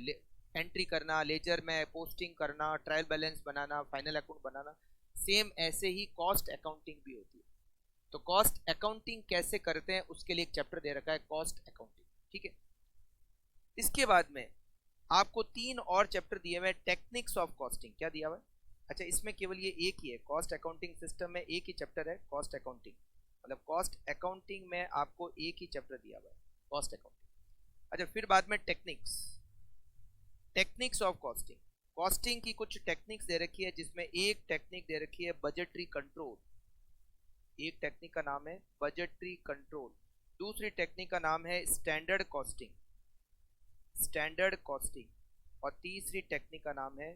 S1: एंट्री करना, लेजर में पोस्टिंग करना, ट्रायल बैलेंस बनाना, फाइनल अकाउंट बनाना, सेम ऐसे ही कॉस्ट अकाउंटिंग भी होती है। तो कॉस्ट अकाउंटिंग कैसे करते हैं उसके लिए एक चैप्टर दे रखा है, कॉस्ट अकाउंटिंग, ठीक है। इसके बाद में आपको 3 और चैप्टर दिए हुए हैं, टेक्निक्स ऑफ कॉस्टिंग। क्या दिया हुआ है? अच्छा, इसमें केवल ये एक ही है, कॉस्ट अकाउंटिंग सिस्टम में एक ही चैप्टर है कॉस्ट अकाउंटिंग, मतलब कॉस्ट अकाउंटिंग में आपको एक ही चैप्टर दिया हुआ है कॉस्ट अकाउंटिंग। अच्छा, फिर बाद में techniques, techniques of costing, costing की कुछ टेक्निक्स दे रखी है, जिसमें एक टेक्निक दे रखी है बजटरी कंट्रोल, एक टेक्निक का नाम है बजटरी कंट्रोल, दूसरी टेक्निक का नाम है स्टैंडर्ड कॉस्टिंग, स्टैंडर्ड कॉस्टिंग, और तीसरी टेक्निक का नाम है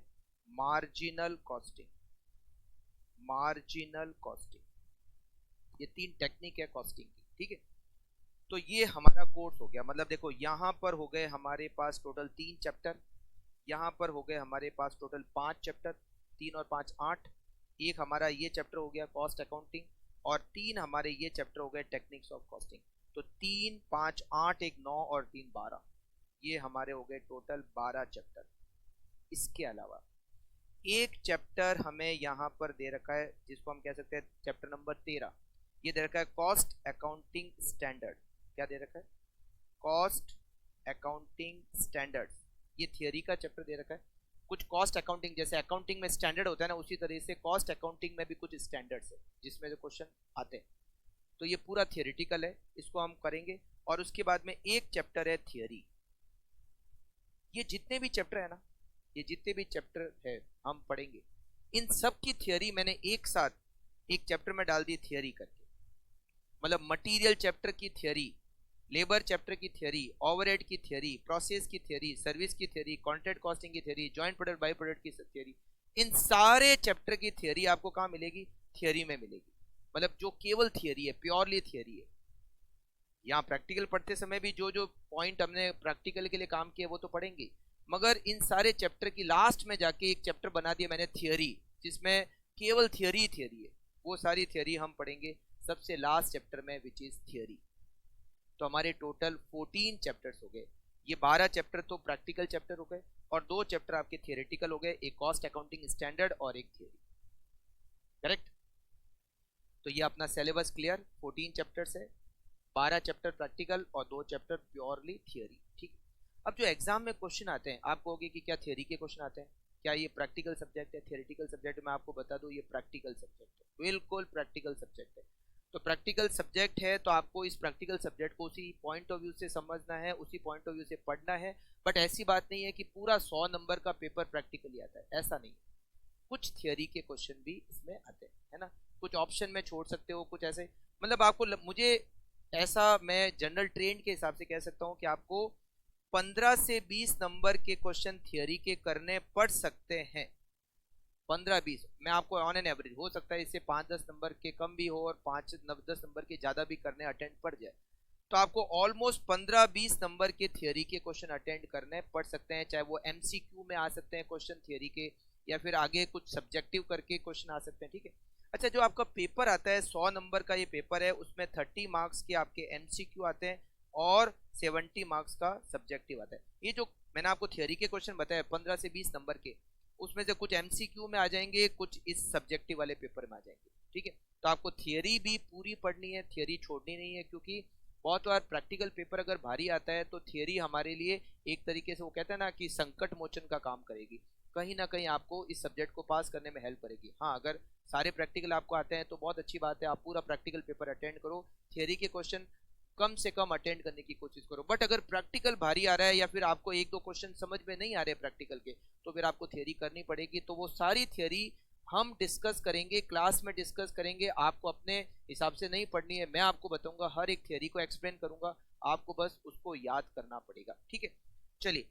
S1: मार्जिनल कॉस्टिंग, मार्जिनल कॉस्टिंग। ये तीन टेक्निक है कॉस्टिंग की, ठीक है। तो ये हमारा कोर्स हो गया, मतलब देखो यहां पर हो गए हमारे पास टोटल 3 चैप्टर, यहां पर हो गए हमारे पास टोटल 5 चैप्टर, 3 और 5 8, एक हमारा ये चैप्टर हो गया कॉस्ट अकाउंटिंग, और 3 हमारे ये चैप्टर हो गए टेक्निक्स ऑफ कॉस्टिंग। तो 3 5 8 1 9 और 3 12, ये हमारे हो गए टोटल 12 चैप्टर। इसके अलावा एक चैप्टर हमें यहाँ पर दे रखा है, जिसको हम कह सकते हैं चैप्टर नंबर 13, ये दे रखा है कॉस्ट अकाउंटिंग स्टैंडर्ड। क्या दे रखा है? Cost accounting standards. ये थियरी का चैप्टर दे रखा है। कुछ कॉस्ट अकाउंटिंग, जैसे अकाउंटिंग में स्टैंडर्ड होता है ना, उसी तरह से कॉस्ट अकाउंटिंग में भी कुछ स्टैंडर्ड्स है जिसमें से क्वेश्चन आते हैं। तो ये पूरा थियोरिटिकल है, इसको हम करेंगे, और उसके बाद में एक चैप्टर है थियरी। ये जितने भी चैप्टर है ना, ये जितने भी चैप्टर है हम पढ़ेंगे, इन सब की थियरी मैंने एक साथ एक चैप्टर में डाल दी थियरी करके, मतलब मटेरियल चैप्टर की थियरी, लेबर चैप्टर की थियरी, ओवरहेड की थियरी, प्रोसेस की थियरी, सर्विस की थियरी, कॉन्ट्रैक्ट कॉस्टिंग की theory, joint product by product की थियरी, इन सारे चैप्टर की थियरी आपको कहाँ मिलेगी? थियरी में मिलेगी, मतलब जो केवल थियरी है, प्योरली थियरी है। यहाँ प्रैक्टिकल पढ़ते समय भी जो जो पॉइंट हमने प्रैक्टिकल के लिए काम किए वो तो पढ़ेंगे, मगर इन सारे चैप्टर की लास्ट में जाके एक चैप्टर बना दिया मैंने थियरी, जिसमें केवल थियरी थियरी है। वो सारी थियरी हम पढ़ेंगे सबसे लास्ट चैप्टर में, विच इज थियरी। तो हमारे टोटल 14 चैप्टर्स हो गए। ये 12 चैप्टर तो प्रैक्टिकल चैप्टर हो गए, और 2 चैप्टर आपके थियोरेटिकल हो गए, एक कॉस्ट अकाउंटिंग स्टैंडर्ड और एक थियरी। करेक्ट? तो ये अपना सिलेबस क्लियर, 14 चैप्टर्स है, 12 चैप्टर प्रैक्टिकल और 2 चैप्टर प्योरली थियरी। ठीक। अब जो एग्जाम में क्वेश्चन आते हैं, आप कहोगे कि क्या थियरी के क्वेश्चन आते हैं, क्या ये प्रैक्टिकल सब्जेक्ट है? थियोरेटिकल सब्जेक्ट मैं आपको बता दूं, ये प्रैक्टिकल सब्जेक्ट है, बिल्कुल प्रैक्टिकल सब्जेक्ट है। तो प्रैक्टिकल सब्जेक्ट है, तो आपको इस प्रैक्टिकल सब्जेक्ट को उसी पॉइंट ऑफ व्यू से समझना है, उसी पॉइंट ऑफ व्यू से पढ़ना है। बट ऐसी बात नहीं है कि पूरा 100 नंबर का पेपर प्रैक्टिकली आता है, ऐसा नहीं। कुछ थियरी के क्वेश्चन भी इसमें आते हैं, है ना। कुछ ऑप्शन में छोड़ सकते हो, कुछ ऐसे, मतलब आपको मुझे ऐसा, मैं जनरल ट्रेंड के हिसाब से कह सकता हूँ कि आपको 15 से 20 नंबर के क्वेश्चन थियरी के करने पड़ सकते हैं। 15-20 मैं आपको ऑन एन एवरेज, हो सकता है इससे 5-10 नंबर के कम भी हो और 5-10 नंबर के ज्यादा भी करने अटेंड पड़ जाए। तो आपको ऑलमोस्ट 15-20 नंबर के थियरी के क्वेश्चन अटेंड करने पड़ सकते हैं, चाहे वो एमसीक्यू में आ सकते हैं क्वेश्चन थियरी के, या फिर आगे कुछ सब्जेक्टिव करके क्वेश्चन आ सकते हैं। ठीक है। अच्छा, जो आपका पेपर आता है 100 नंबर का ये पेपर है, उसमें 30 मार्क्स के आपके एमसीक्यू आते हैं और 70 मार्क्स का सब्जेक्टिव आता है। ये जो मैंने आपको थियरी के क्वेश्चन बताया 15 से 20 नंबर के, उसमें से कुछ एमसीक्यू में आ जाएंगे, कुछ इस सब्जेक्टिव वाले पेपर में आ जाएंगे। ठीक है। तो आपको थियरी भी पूरी पढ़नी है, थियरी छोड़नी नहीं है, क्योंकि बहुत बार प्रैक्टिकल पेपर अगर भारी आता है तो थियरी हमारे लिए एक तरीके से, वो कहते हैं ना कि संकट मोचन का काम करेगी, कहीं ना कहीं आपको इस सब्जेक्ट को पास करने में हेल्प करेगी। हाँ, अगर सारे प्रैक्टिकल आपको आते हैं तो बहुत अच्छी बात है, आप पूरा प्रैक्टिकल पेपर अटेंड करो, थियरी के क्वेश्चन कम से कम अटेंड करने की कोशिश करो। बट अगर प्रैक्टिकल भारी आ रहा है, या फिर आपको 1-2 क्वेश्चन समझ में नहीं आ रहे प्रैक्टिकल के, तो फिर आपको थियरी करनी पड़ेगी। तो वो सारी थियरी हम डिस्कस करेंगे, क्लास में डिस्कस करेंगे, आपको अपने हिसाब से नहीं पढ़नी है, मैं आपको बताऊंगा, हर एक थियरी को एक्सप्लेन करूंगा, आपको बस उसको याद करना पड़ेगा। ठीक है। चलिए,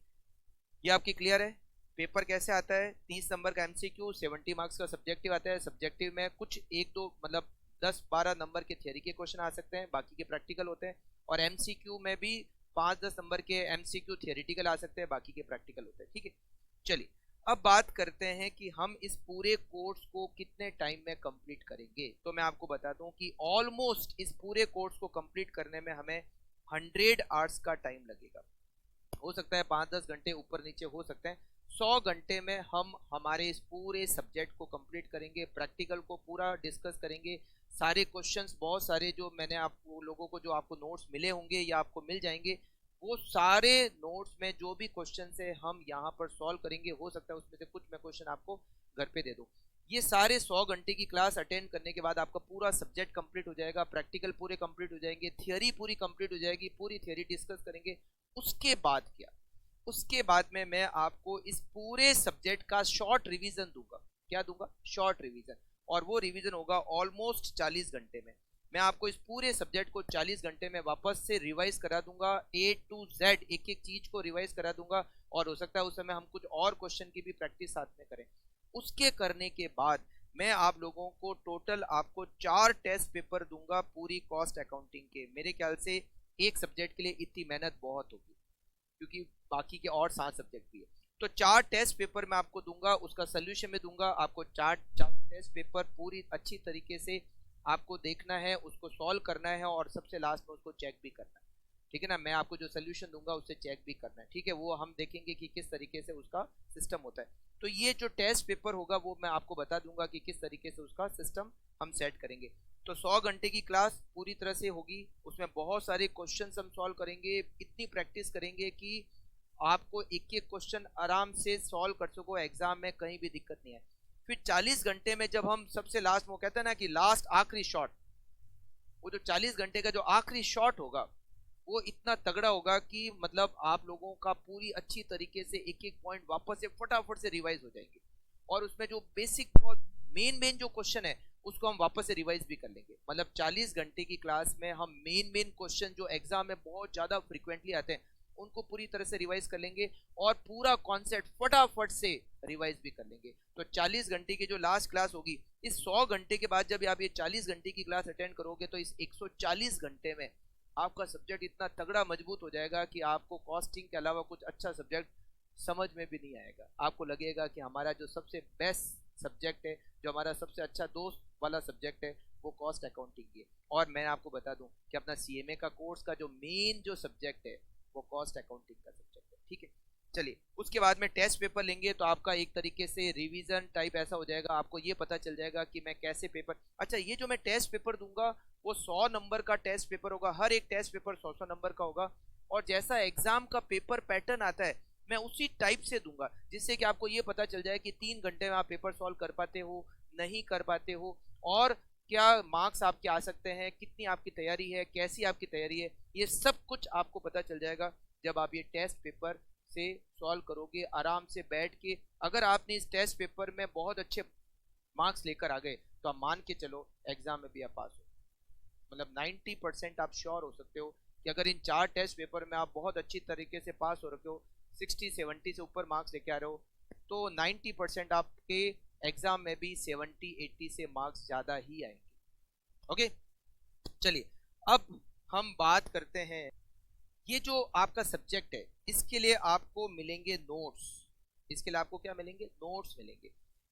S1: ये आपकी क्लियर है। पेपर कैसे आता है? 30 नंबर का एमसीक्यू, 70 मार्क्स का सब्जेक्टिव आता है। सब्जेक्टिव में कुछ 1-2 मतलब 10-12 नंबर के थियरी के क्वेश्चन आ सकते हैं, बाकी के प्रैक्टिकल होते हैं, और एमसीक्यू में भी 5-10 नंबर के एमसीक्यू थियरिटिकल आ सकते हैं, बाकी के प्रैक्टिकल होते हैं। ठीक है। चलिए, अब बात करते हैं कि हम इस पूरे कोर्स को कितने टाइम में कंप्लीट करेंगे। तो मैं आपको बता दूं कि ऑलमोस्ट इस पूरे कोर्स को कंप्लीट करने में हमें 100 आवर्स का टाइम लगेगा। हो सकता है 5-10 घंटे ऊपर नीचे हो सकते हैं, 100 घंटे में हम हमारे इस पूरे सब्जेक्ट को कंप्लीट करेंगे, प्रैक्टिकल को पूरा डिस्कस करेंगे, सारे क्वेश्चंस, बहुत सारे जो मैंने आपको लोगों को, जो आपको नोट्स मिले होंगे या आपको मिल जाएंगे, वो सारे नोट्स में जो भी क्वेश्चन है हम यहाँ पर सॉल्व करेंगे। हो सकता है उसमें से कुछ मैं क्वेश्चन आपको घर पे दे दूँ। ये सारे 100 घंटे की क्लास अटेंड करने के बाद आपका पूरा सब्जेक्ट कंप्लीट हो जाएगा, प्रैक्टिकल पूरे कंप्लीट हो जाएंगे, थियरी पूरी कंप्लीट हो जाएगी, पूरी थियरी डिस्कस करेंगे। उसके बाद क्या, उसके बाद में मैं आपको इस पूरे सब्जेक्ट का शॉर्ट रिवीजन दूंगा। क्या दूंगा? Short revision. और वो रिवीजन होगा ऑलमोस्ट 40 घंटे में। मैं आपको इस पूरे सब्जेक्ट को 40 घंटे में वापस से रिवाइज करा दूंगा, A to Z एक एक चीज को रिवाइज करा दूंगा। और हो सकता है उस समय हम कुछ और क्वेश्चन की भी प्रैक्टिस साथ में करें। उसके करने के बाद मैं आप लोगों को टोटल आपको 4 टेस्ट पेपर दूंगा पूरी कॉस्ट अकाउंटिंग के। मेरे ख्याल से एक सब्जेक्ट के लिए इतनी मेहनत बहुत होगी, क्योंकि बाकी के और 7 सब्जेक्ट भी है। तो 4 टेस्ट पेपर मैं आपको दूंगा, उसका सोल्यूशन में दूंगा आपको। 4 टेस्ट पेपर पूरी अच्छी तरीके से आपको देखना है, उसको सॉल्व करना है और सबसे लास्ट में उसको चेक भी करना है। ठीक है ना? मैं आपको जो सोल्यूशन दूंगा उससे चेक भी करना है। ठीक है? वो हम देखेंगे कि किस तरीके से उसका सिस्टम होता है। तो ये जो टेस्ट पेपर होगा वो मैं आपको बता दूंगा कि किस तरीके से उसका सिस्टम हम सेट करेंगे। तो 100 घंटे की क्लास पूरी तरह से होगी, उसमें बहुत सारे क्वेश्चन हम सॉल्व करेंगे, इतनी प्रैक्टिस करेंगे कि आपको एक एक क्वेश्चन आराम से सॉल्व कर सको, एग्जाम में कहीं भी दिक्कत नहीं है। फिर 40 घंटे में जब हम सबसे लास्ट में, वो कहते हैं ना कि लास्ट आखिरी शॉट, वो जो 40 घंटे का जो आखिरी शॉट होगा वो इतना तगड़ा होगा कि मतलब आप लोगों का पूरी अच्छी तरीके से एक एक पॉइंट वापस से फटाफट से रिवाइज हो जाएंगे। और उसमें जो बेसिक और मेन मेन जो क्वेश्चन है उसको हम वापस से रिवाइज भी कर लेंगे। मतलब 40 घंटे की क्लास में हम मेन मेन क्वेश्चन जो एग्जाम में बहुत ज्यादा फ्रिक्वेंटली आते हैं उनको पूरी तरह से रिवाइज कर लेंगे और पूरा कॉन्सेप्ट फटाफट से रिवाइज भी कर लेंगे। तो 40 घंटे की जो लास्ट क्लास होगी, इस 100 घंटे के बाद जब आप ये 40 घंटे की क्लास अटेंड करोगे तो इस 140 घंटे में आपका सब्जेक्ट इतना तगड़ा मजबूत हो जाएगा कि आपको कॉस्टिंग के अलावा कुछ अच्छा सब्जेक्ट समझ में भी नहीं आएगा। आपको लगेगा कि हमारा जो सबसे बेस्ट सब्जेक्ट है, जो हमारा सबसे अच्छा दोस्त वाला सब्जेक्ट है, वो कॉस्ट अकाउंटिंग की है। और मैं आपको बता दूं कि अपना CMA का कोर्स का जो मेन जो सब्जेक्ट है वो कॉस्ट अकाउंटिंग का सब्जेक्ट है। ठीक है? चलिए, उसके बाद में टेस्ट पेपर लेंगे तो आपका एक तरीके से रिवीजन टाइप ऐसा हो जाएगा, आपको ये पता चल जाएगा कि मैं कैसे पेपर। अच्छा, ये जो मैं टेस्ट पेपर दूंगा वो 100 नंबर का टेस्ट पेपर होगा, हर एक टेस्ट पेपर 100 नंबर का होगा। और जैसा एग्जाम का पेपर पैटर्न आता है मैं उसी टाइप से दूंगा, जिससे कि आपको ये पता चल जाए कि 3 घंटे में आप पेपर सॉल्व कर पाते हो, नहीं कर पाते हो, और क्या मार्क्स आपके आ सकते हैं, कितनी आपकी तैयारी है, कैसी आपकी तैयारी है, ये सब कुछ आपको पता चल जाएगा जब आप ये टेस्ट पेपर से सॉल्व करोगे आराम से बैठ के। अगर आपने इस टेस्ट पेपर में बहुत अच्छे मार्क्स लेकर आ गए तो आप मान के चलो एग्जाम में भी आप पास हो। मतलब 90% आप श्योर हो सकते हो कि अगर इन 4 टेस्ट पेपर में आप बहुत अच्छी तरीके से पास हो रखे हो, 60-70 से ऊपर मार्क्स लेके आ रहे हो, तो 90% आपके एग्जाम में भी 70-80 से मार्क्स ज्यादा ही आएंगे। ओके, चलिए अब हम बात करते हैं, ये जो आपका सब्जेक्ट है इसके लिए आपको मिलेंगे नोट्स। इसके लिए आपको क्या मिलेंगे? नोट्स मिलेंगे।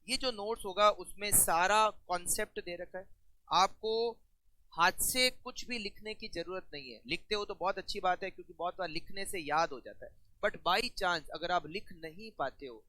S1: ये जो नोट्स होगा उसमें सारा कॉन्सेप्ट दे रखा है, आपको हाथ से कुछ भी लिखने की जरूरत नहीं है। लिखते हो तो बहुत अच्छी बात है, क्योंकि बहुत बार लिखने से याद हो जाता है, बट बाई चांस अगर आप लिख नहीं पाते हो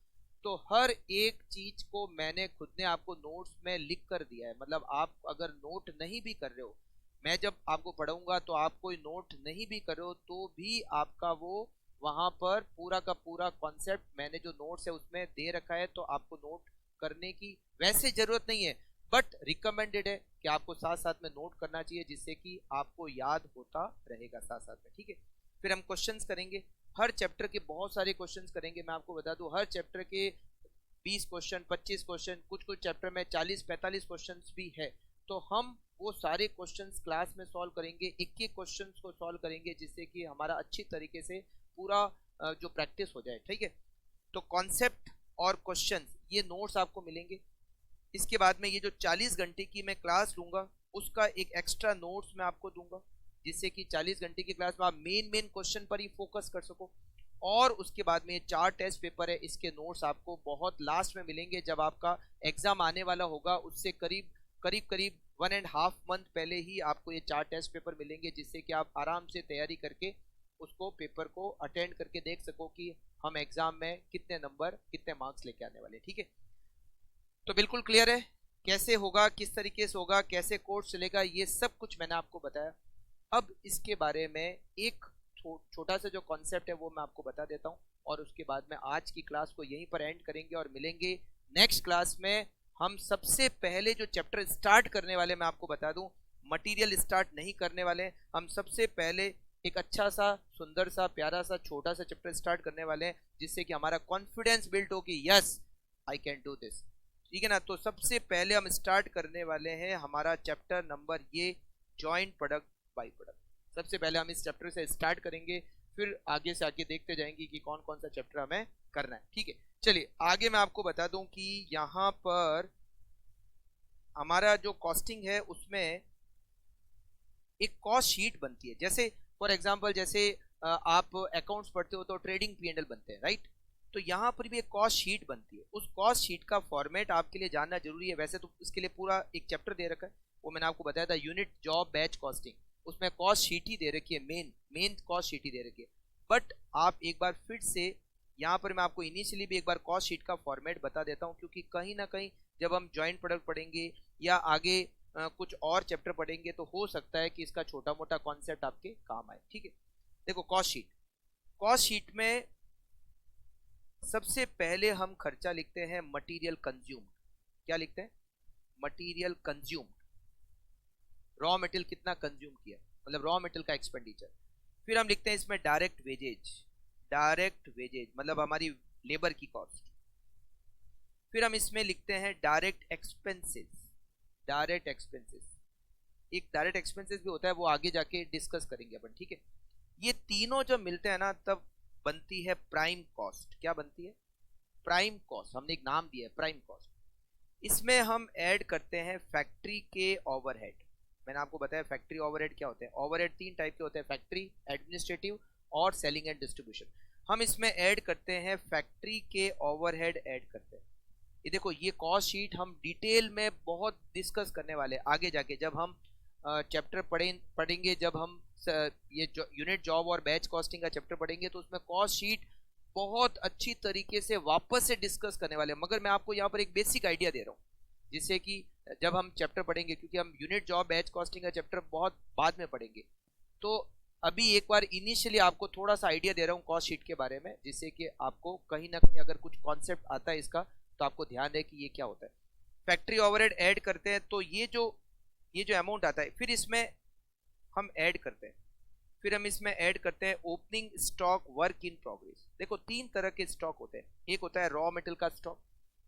S1: तो हर एक चीज को मैंने खुद ने आपको नोट्स में लिख कर दिया है। मतलब आप अगर नोट नहीं भी कर रहे हो, मैं जब आपको पढ़ाऊंगा तो आप कोई नोट नहीं भी करो तो भी आपका वो वहां पर पूरा का पूरा कॉन्सेप्ट मैंने जो नोट्स है उसमें दे रखा है, तो आपको नोट करने की वैसे जरूरत नहीं है, बट रिकमेंडेड है कि आपको साथ साथ में नोट करना चाहिए, जिससे कि आपको याद होता रहेगा साथ साथ में। ठीक है? फिर हम क्वेश्चंस करेंगे, हर चैप्टर के बहुत सारे क्वेश्चंस करेंगे। मैं आपको बता दूं हर चैप्टर के 20 क्वेश्चन, 25 क्वेश्चन, कुछ कुछ चैप्टर में 40-45 क्वेश्चंस भी है। तो हम वो सारे क्वेश्चंस क्लास में सॉल्व करेंगे, एक एक क्वेश्चंस को सॉल्व करेंगे, जिससे कि हमारा अच्छी तरीके से पूरा जो प्रैक्टिस हो जाए। ठीक है? तो कॉन्सेप्ट और क्वेश्चंस ये नोट्स आपको मिलेंगे। इसके बाद में ये जो 40 घंटे की मैं क्लास लूंगा उसका एक एक्स्ट्रा नोट्स मैं आपको दूंगा, जिससे कि 40 घंटे की क्लास में आप मेन मेन क्वेश्चन पर ही फोकस कर सको। और उसके बाद में ये 4 टेस्ट पेपर है, इसके नोट्स आपको बहुत लास्ट में मिलेंगे, जब आपका एग्जाम आने वाला होगा उससे करीब करीब करीब 1.5 मंथ पहले ही आपको ये 4 टेस्ट पेपर मिलेंगे, जिससे कि आप आराम से तैयारी करके उसको पेपर को अटेंड करके देख सको कि हम एग्जाम में कितने नंबर कितने मार्क्स लेके आने वाले। ठीक है? तो बिल्कुल क्लियर है कैसे होगा, किस तरीके से होगा, कैसे कोर्स चलेगा, ये सब कुछ मैंने आपको बताया। अब इसके बारे में एक छोटा सा जो कॉन्सेप्ट है वो मैं आपको बता देता हूँ, और उसके बाद में आज की क्लास को यहीं पर एंड करेंगे और मिलेंगे नेक्स्ट क्लास में हम सबसे पहले जो चैप्टर स्टार्ट करने वाले, मैं आपको बता दूं, मटेरियल स्टार्ट नहीं करने वाले। हम सबसे पहले एक अच्छा सा, सुंदर सा, प्यारा सा, छोटा सा चैप्टर स्टार्ट करने वाले हैं, जिससे कि हमारा कॉन्फिडेंस बिल्ड हो कि yes I can do this. ठीक है ना। तो सबसे पहले हम स्टार्ट करने वाले हैं हमारा चैप्टर नंबर ये जॉइंट प्रोडक्ट बाई प्रोडक्ट। सबसे पहले हम इस चैप्टर से स्टार्ट करेंगे, फिर आगे से आगे देखते जाएंगे कि कौन कौन सा चैप्टर हमें करना है। ठीक है, चलिए आगे मैं आपको बता दूं कि यहाँ पर हमारा जो कॉस्टिंग है उसमें एक कॉस्ट शीट बनती है। जैसे फॉर एग्जांपल, जैसे आप अकाउंट्स पढ़ते हो तो ट्रेडिंग P&L बनते हैं, राइट। तो यहाँ पर भी एक कॉस्ट शीट बनती है। उस कॉस्ट शीट का फॉर्मेट आपके लिए जानना जरूरी है। वैसे तो इसके लिए पूरा एक चैप्टर दे रखा है, वो मैंने आपको बताया था, यूनिट जॉब बैच कॉस्टिंग। उसमें कॉस्ट शीट ही दे रखी है, मेन कॉस्ट शीट ही दे रखी है। बट आप एक बार फिर से यहाँ पर मैं आपको इनिशियली भी एक बार कॉस्ट शीट का फॉर्मेट बता देता हूँ, क्योंकि कहीं ना कहीं जब हम ज्वाइंट प्रोडक्ट पढ़ेंगे या आगे कुछ और चैप्टर पढ़ेंगे तो हो सकता है कि इसका छोटा मोटा कॉन्सेप्ट आपके काम आए। ठीक है, देखो कॉस्ट शीट में सबसे पहले हम खर्चा लिखते हैं मटेरियल कंज्यूम्ड। क्या लिखते हैं? Material consumed. रॉ मटेरियल कितना कंज्यूम किया, मतलब रॉ मटेरियल का एक्सपेंडिचर। फिर हम लिखते हैं इसमें डायरेक्ट वेजेज मतलब हमारी लेबर की कॉस्ट। फिर हम इसमें लिखते हैं डायरेक्ट एक्सपेंसेस। एक डायरेक्ट एक्सपेंसेस भी होता है, वो आगे जाके डिस्कस करेंगे अपन। ठीक है, ये तीनों जब मिलते हैं ना तब बनती है प्राइम कॉस्ट। क्या बनती है? Prime cost. हमने एक नाम दिया है प्राइम कॉस्ट। इसमें हम ऐड करते हैं फैक्ट्री के ओवरहेड। मैंने आपको बताया फैक्ट्री ओवरहेड क्या होते हैं। ओवरहेड तीन टाइप के होते हैं, फैक्ट्री, एडमिनिस्ट्रेटिव और सेलिंग एंड डिस्ट्रीब्यूशन। हम इसमें ऐड करते हैं फैक्ट्री के ओवरहेड ऐड करते हैं। ये देखो, ये कॉस्ट शीट हम डिटेल में बहुत डिस्कस करने वाले हैं आगे जाके, जब हम चैप्टर पढ़ेंगे, जब हम ये यूनिट जॉब और बैच कॉस्टिंग का चैप्टर पढ़ेंगे तो उसमें कॉस्ट शीट बहुत अच्छी तरीके से वापस से डिस्कस करने वाले हैं। मगर मैं आपको यहाँ पर एक बेसिक आइडिया दे रहा हूँ, जिससे कि जब हम चैप्टर पढ़ेंगे, क्योंकि हम यूनिट जॉब बैच कॉस्टिंग का चैप्टर बहुत बाद में पढ़ेंगे, तो अभी एक बार इनिशियली आपको थोड़ा सा आइडिया दे रहा हूँ कॉस्ट शीट के बारे में, जिससे कि आपको कहीं ना कहीं अगर कुछ कॉन्सेप्ट आता है इसका तो आपको ध्यान रहे कि ये क्या होता है। फैक्ट्री ओवरहेड ऐड करते हैं तो ये जो अमाउंट आता है, फिर इसमें हम ऐड करते हैं, फिर हम इसमें ऐड करते हैं opening stock work in progress. देखो, तीन तरह के स्टॉक होते हैं। एक होता है रॉ मटेरियल का स्टॉक,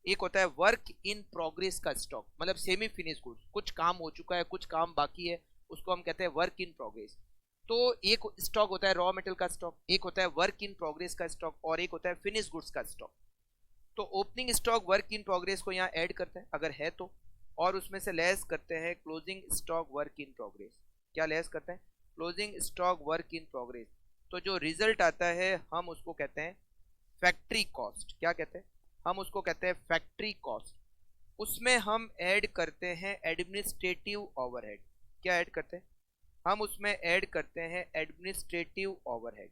S1: एक होता है वर्क इन प्रोग्रेस का स्टॉक, मतलब सेमी फिनिश गुड्स, कुछ काम हो चुका है, कुछ काम बाकी है, उसको हम कहते हैं वर्क इन प्रोग्रेस। तो एक स्टॉक होता है रॉ मटेरियल का स्टॉक, एक होता है वर्क इन प्रोग्रेस का स्टॉक, और एक होता है फिनिश गुड्स का स्टॉक। तो opening stock work in progress को यहाँ ऐड करते हैं अगर है तो, और उसमें से लेस करते हैं closing stock work in progress. क्या लेस करते हैं? Closing stock work in progress. तो जो रिजल्ट आता है हम उसको कहते हैं फैक्ट्री कॉस्ट। क्या कहते हैं? हम उसको कहते हैं फैक्ट्री कॉस्ट। उसमें हम ऐड करते हैं एडमिनिस्ट्रेटिव ओवरहेड। क्या ऐड करते हैं? हम उसमें ऐड करते हैं एडमिनिस्ट्रेटिव ओवरहेड।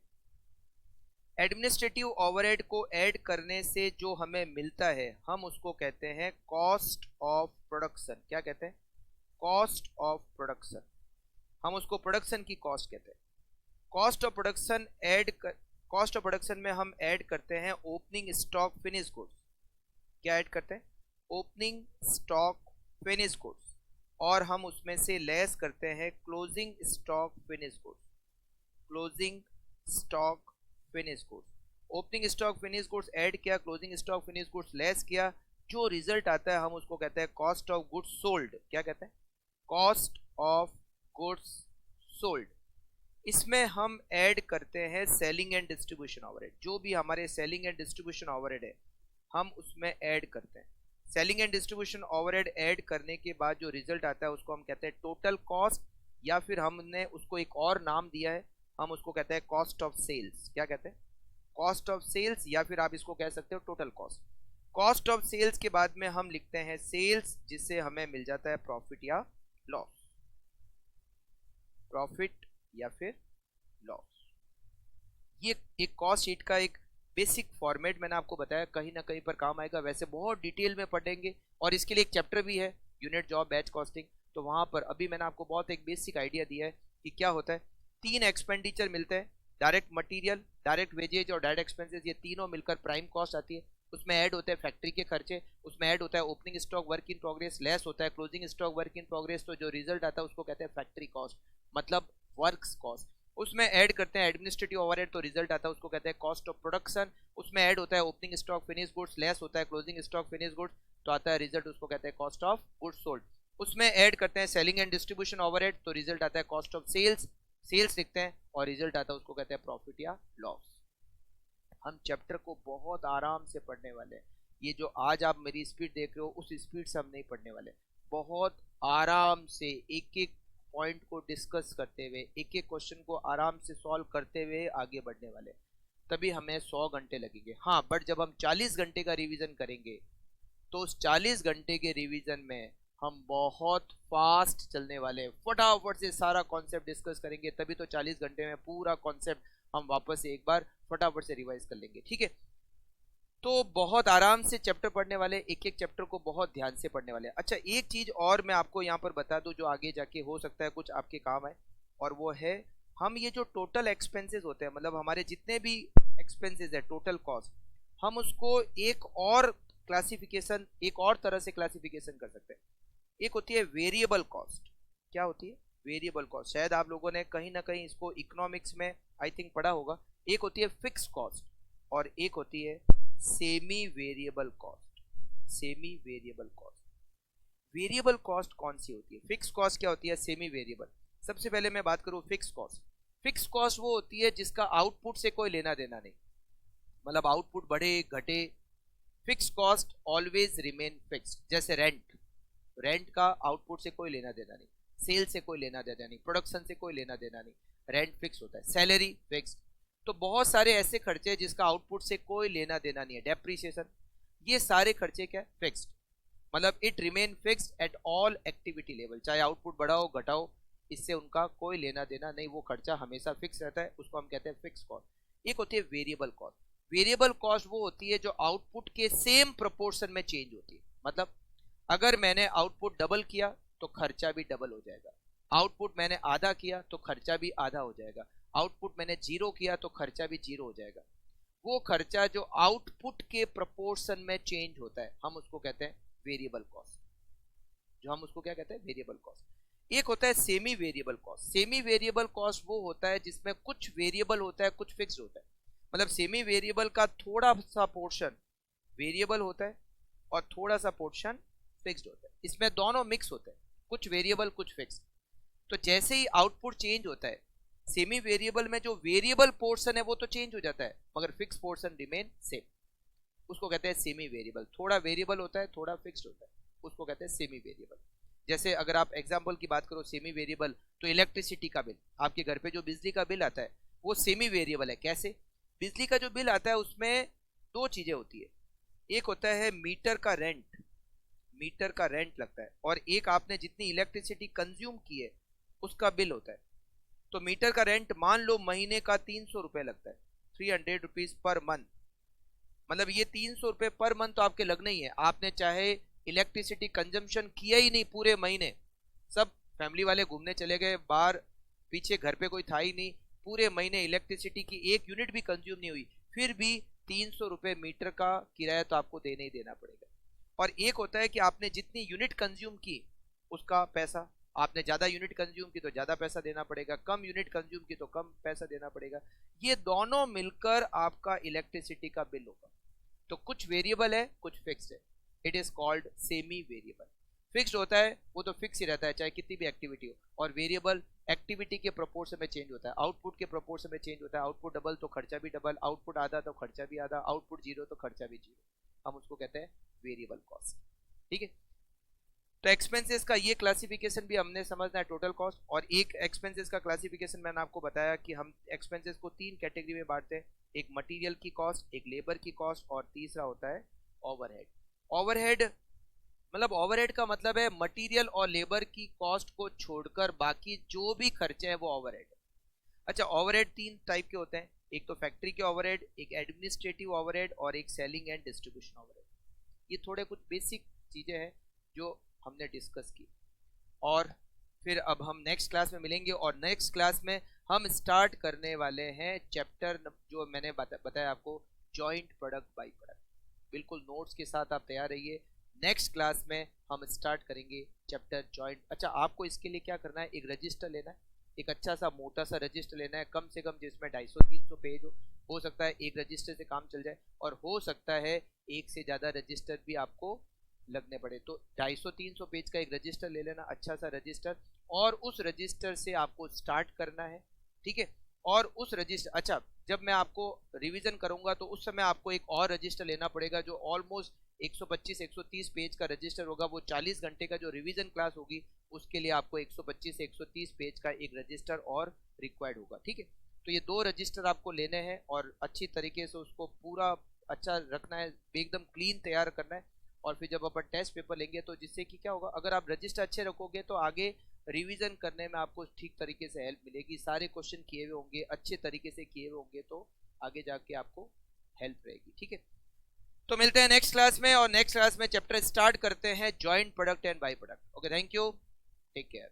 S1: एडमिनिस्ट्रेटिव ओवरहेड को ऐड करने से जो हमें मिलता है हम उसको कहते हैं कॉस्ट ऑफ प्रोडक्शन। क्या कहते हैं? Cost of production. हम उसको प्रोडक्शन की कॉस्ट कहते हैं। कॉस्ट ऑफ प्रोडक्शन में हम ऐड करते हैं ओपनिंग स्टॉक फिनिश गुड्स। क्या ऐड करते हैं? ओपनिंग स्टॉक फिनिश गुड्स, और हम उसमें से लेस करते हैं closing stock finish goods. Closing stock finish goods, opening stock finish goods add किया, closing stock finish goods less किया, जो रिजल्ट आता है हम उसको कहते हैं कॉस्ट ऑफ गुड्स सोल्ड। क्या कहते हैं? Cost of goods sold. इसमें हम ऐड करते हैं सेलिंग एंड डिस्ट्रीब्यूशन ओवरहेड। जो भी हमारे सेलिंग एंड डिस्ट्रीब्यूशन ओवरहेड है हम उसमें ऐड करते हैं। Selling and distribution overhead add करने के बाद जो रिजल्ट आता है उसको हम कहते हैं टोटल कॉस्ट, या फिर हमने उसको एक और नाम दिया है, हम उसको कहते हैं कॉस्ट ऑफ सेल्स। क्या कहते हैं? कॉस्ट ऑफ सेल्स, या फिर आप इसको कह सकते हो total cost. Cost of sales के बाद में हम लिखते हैं सेल्स, जिससे हमें मिल जाता है प्रॉफिट या लॉस। प्रॉफिट या फिर लॉस। ये एक कॉस्ट शीट का एक बेसिक फॉर्मेट मैंने आपको बताया, कहीं ना कहीं पर काम आएगा। वैसे बहुत डिटेल में पढ़ेंगे, और इसके लिए एक चैप्टर भी है यूनिट जॉब बैच कॉस्टिंग, तो वहां पर अभी मैंने आपको बहुत एक बेसिक आइडिया दिया है कि क्या होता है। तीन एक्सपेंडिचर मिलते हैं, डायरेक्ट मटेरियल, डायरेक्ट वेजेज और डायरेक्ट एक्सपेंसेस, ये तीनों मिलकर प्राइम कॉस्ट आती है। उसमें ऐड होता है फैक्ट्री के खर्चे, उसमें ऐड होता है opening stock work in progress, less होता है closing stock work in progress, तो जो रिजल्ट आता है उसको कहते हैं फैक्ट्री कॉस्ट, मतलब वर्क्स कॉस्ट। उसमें ऐड करते हैं एडमिनिस्ट्रेटिव ओवरहेड, तो रिजल्ट आता है उसको कहते हैं कॉस्ट ऑफ प्रोडक्शन। उसमें ऐड होता है opening stock finish goods, less होता है क्लोजिंग स्टॉक फिनिश गुड्स, तो आता है रिजल्ट, उसको कहते हैं कॉस्ट ऑफ गुड्स सोल्ड। उसमें ऐड करते हैं सेलिंग एंड डिस्ट्रीब्यूशन ओवरहेड, तो रिजल्ट आता है कॉस्ट ऑफ सेल्स, सेल्स लिखते हैं और रिजल्ट आता है उसको कहते हैं प्रॉफिट या लॉस। हम चैप्टर को बहुत आराम से पढ़ने वाले हैं। ये जो आज आप मेरी स्पीड देख रहे हो उस स्पीड से हम नहीं पढ़ने वाले, बहुत आराम से एक एक पॉइंट को डिस्कस करते हुए, एक एक क्वेश्चन को आराम से सॉल्व करते हुए आगे बढ़ने वाले, तभी हमें 100 घंटे लगेंगे। हाँ, बट जब हम 40 घंटे का रिवीजन करेंगे तो उस 40 घंटे के रिवीजन में हम बहुत फास्ट चलने वाले, फटाफट से सारा कॉन्सेप्ट डिस्कस करेंगे, तभी तो 40 घंटे में पूरा कॉन्सेप्ट हम वापस से एक बार फटाफट से रिवाइज कर लेंगे, ठीक है। तो बहुत आराम से चैप्टर पढ़ने वाले, एक एक चैप्टर को बहुत ध्यान से पढ़ने वाले। अच्छा, एक चीज और मैं आपको यहाँ पर बता दूं जो आगे जाके हो सकता है कुछ आपके काम आए, और वो है हम ये जो टोटल एक्सपेंसेस होते हैं, मतलब हमारे जितने भी एक्सपेंसेस है टोटल कॉस्ट, हम उसको एक और क्लासिफिकेशन, एक और तरह से क्लासिफिकेशन कर सकते हैं। एक होती है वेरिएबल कॉस्ट। क्या होती है? Variable cost. शायद आप लोगों ने कहीं ना कहीं इसको इकोनॉमिक्स में आई थिंक पढ़ा होगा। एक होती है फिक्स कॉस्ट और एक होती है semi variable cost. Semi variable cost, variable cost कौन सी होती है, फिक्स कॉस्ट क्या होती है, सेमी वेरिएबल। सबसे पहले मैं बात करूं फिक्स कॉस्ट। फिक्स कॉस्ट वो होती है जिसका आउटपुट से कोई लेना देना नहीं, मतलब आउटपुट बढ़े घटे, fix cost always remain fix. जैसे रेंट, रेंट का आउटपुट से कोई लेना देना नहीं, सेल से कोई लेना देना नहीं, प्रोडक्शन से कोई लेना देना नहीं, रेंट फिक्स होता है, सैलरी फिक्स। तो बहुत सारे ऐसे खर्चे हैं जिसका आउटपुट से कोई लेना देना नहीं है, डेप्रिसिएशन, ये सारे खर्चे क्या फिक्स्ड, मतलब it remain fixed at all activity level, चाहे आउटपुट बढ़ाओ घटाओ, इससे उनका कोई लेना देना नहीं, वो खर्चा हमेशा फिक्स रहता है, उसको हम कहते हैं फिक्स कॉस्ट। एक होती है वेरिएबल कॉस्ट। वेरिएबल कॉस्ट वो होती है जो आउटपुट के सेम प्रोपोर्शन में चेंज होती है, मतलब अगर मैंने आउटपुट डबल किया तो खर्चा भी डबल हो जाएगा, आउटपुट मैंने आधा किया तो खर्चा भी आधा हो जाएगा, आउटपुट मैंने जीरो किया तो खर्चा भी जीरो हो जाएगा। वो खर्चा जो आउटपुट के प्रोपोर्शन में चेंज होता है हम उसको कहते हैं वेरिएबल कॉस्ट, जो हम उसको क्या कहते हैं वेरिएबल कॉस्ट। एक होता है semi variable cost. Semi variable cost वो होता है जिसमें कुछ वेरिएबल होता है कुछ फिक्स होता है, मतलब सेमी वेरिएबल का थोड़ा सा पोर्शन वेरिएबल होता है और थोड़ा सा पोर्शन फिक्स्ड होता है, इसमें दोनों मिक्स होते हैं, कुछ वेरिएबल कुछ फिक्स। तो जैसे ही आउटपुट चेंज होता है, सेमी वेरिएबल में जो वेरिएबल पोर्शन है वो तो चेंज हो जाता है मगर फिक्स पोर्शन रिमेन सेम, उसको कहते हैं सेमी वेरिएबल। थोड़ा वेरिएबल होता है थोड़ा फिक्स्ड होता है, उसको कहते हैं सेमी वेरिएबल। जैसे अगर आप एग्जांपल की बात करो सेमी वेरिएबल, तो इलेक्ट्रिसिटी का बिल, आपके घर पे जो बिजली का बिल आता है वो सेमी वेरिएबल है। कैसे? बिजली का जो बिल आता है उसमें दो चीजें होती है, एक होता है मीटर का रेंट, मीटर का रेंट लगता है, और एक आपने जितनी इलेक्ट्रिसिटी कंज्यूम की है उसका बिल होता है। तो मीटर का रेंट मान लो महीने का 300 रुपए लगता है, 300 रुपीज पर मंथ, मतलब ये 300 रुपए पर मंथ तो आपके लगना ही है। आपने चाहे इलेक्ट्रिसिटी कंजम्पशन किया ही नहीं पूरे महीने, सब फैमिली वाले घूमने चले गए बाहर, पीछे घर पे कोई था ही नहीं, पूरे महीने इलेक्ट्रिसिटी की एक यूनिट भी कंज्यूम नहीं हुई, फिर भी 300 रुपए मीटर का किराया तो आपको देना ही देना पड़ेगा। और एक होता है कि आपने जितनी यूनिट कंज्यूम की उसका पैसा, आपने ज्यादा यूनिट कंज्यूम की तो ज्यादा पैसा देना पड़ेगा, कम यूनिट कंज्यूम की तो कम पैसा देना पड़ेगा, ये दोनों मिलकर आपका इलेक्ट्रिसिटी का बिल होगा। तो कुछ वेरिएबल है कुछ फिक्स है, it is called semi variable. Fixed होता है वो तो फिक्स ही रहता है चाहे कितनी भी एक्टिविटी हो, और वेरिएबल एक्टिविटी के प्रोपोर्शन में चेंज होता है, आउटपुट के प्रोपोर्शन में चेंज होता है, आउटपुट डबल तो खर्चा भी डबल, आउटपुट आधा तो खर्चा भी आधा, आउटपुट जीरो तो खर्चा भी जीरो, हम उसको कहते हैं वेरिएबल कॉस्ट। ठीक है, तो एक्सपेंसेस का ये क्लासिफिकेशन भी हमने समझना है, टोटल कॉस्ट। और एक एक्सपेंसेस का क्लासिफिकेशन मैंने आपको बताया कि हम एक्सपेंसेस को तीन कैटेगरी में बांटते हैं, एक मटेरियल की कॉस्ट, एक लेबर की कॉस्ट, और तीसरा होता है ओवरहेड। ओवरहेड मतलब ओवरहेड का मतलब है मटेरियल और लेबर की कॉस्ट को छोड़कर बाकी जो भी खर्चे हैं वो ओवरहेड। अच्छा, ओवरहेड तीन टाइप के होते हैं, एक तो फैक्ट्री के ओवरहेड, एक एडमिनिस्ट्रेटिव ओवरहेड और एक सेलिंग एंड डिस्ट्रीब्यूशन ओवरहेड। ये थोड़े कुछ बेसिक चीजें हैं जो हमने डिस्कस की, और फिर अब हम नेक्स्ट क्लास में मिलेंगे, और नेक्स्ट क्लास में हम स्टार्ट करने वाले हैं चैप्टर जो मैंने बताया आपको, जॉइंट प्रोडक्ट बाई प्रोडक्ट। बिल्कुल नोट्स के साथ आप तैयार रहिए। नेक्स्ट क्लास में हम स्टार्ट करेंगे चैप्टर जॉइंट। अच्छा, आपको इसके लिए क्या करना है, एक रजिस्टर लेना है, एक अच्छा सा मोटा सा रजिस्टर लेना है, कम से कम जिसमें 250-300 पेज हो सकता है एक रजिस्टर से काम चल जाए, और हो सकता है एक से ज़्यादा रजिस्टर भी आपको लगने पड़े। तो 250-300 पेज का एक रजिस्टर ले लेना, अच्छा सा रजिस्टर, और उस रजिस्टर से आपको स्टार्ट करना है, ठीक है। और उस रजिस्टर, अच्छा, जब मैं आपको रिवीजन करूंगा तो उस समय आपको एक और रजिस्टर लेना पड़ेगा जो ऑलमोस्ट 125-130 पेज का रजिस्टर होगा। वो 40 घंटे का जो रिवीजन क्लास होगी उसके लिए आपको 125 से 130 पेज का एक रजिस्टर और रिक्वायर्ड होगा, ठीक है। तो ये 2 रजिस्टर आपको लेने हैं और अच्छी तरीके से उसको पूरा अच्छा रखना है, एकदम क्लीन तैयार करना है। और फिर जब अपन टेस्ट पेपर लेंगे तो जिससे कि क्या होगा, अगर आप रजिस्टर अच्छे रखोगे तो आगे रिवीजन करने में आपको ठीक तरीके से हेल्प मिलेगी, सारे क्वेश्चन किए हुए होंगे, अच्छे तरीके से किए हुए होंगे, तो आगे जाके आपको हेल्प रहेगी, ठीक है। तो मिलते हैं नेक्स्ट क्लास में, और नेक्स्ट क्लास में चैप्टर स्टार्ट करते हैं joint product and by product. Okay, thank you, take care.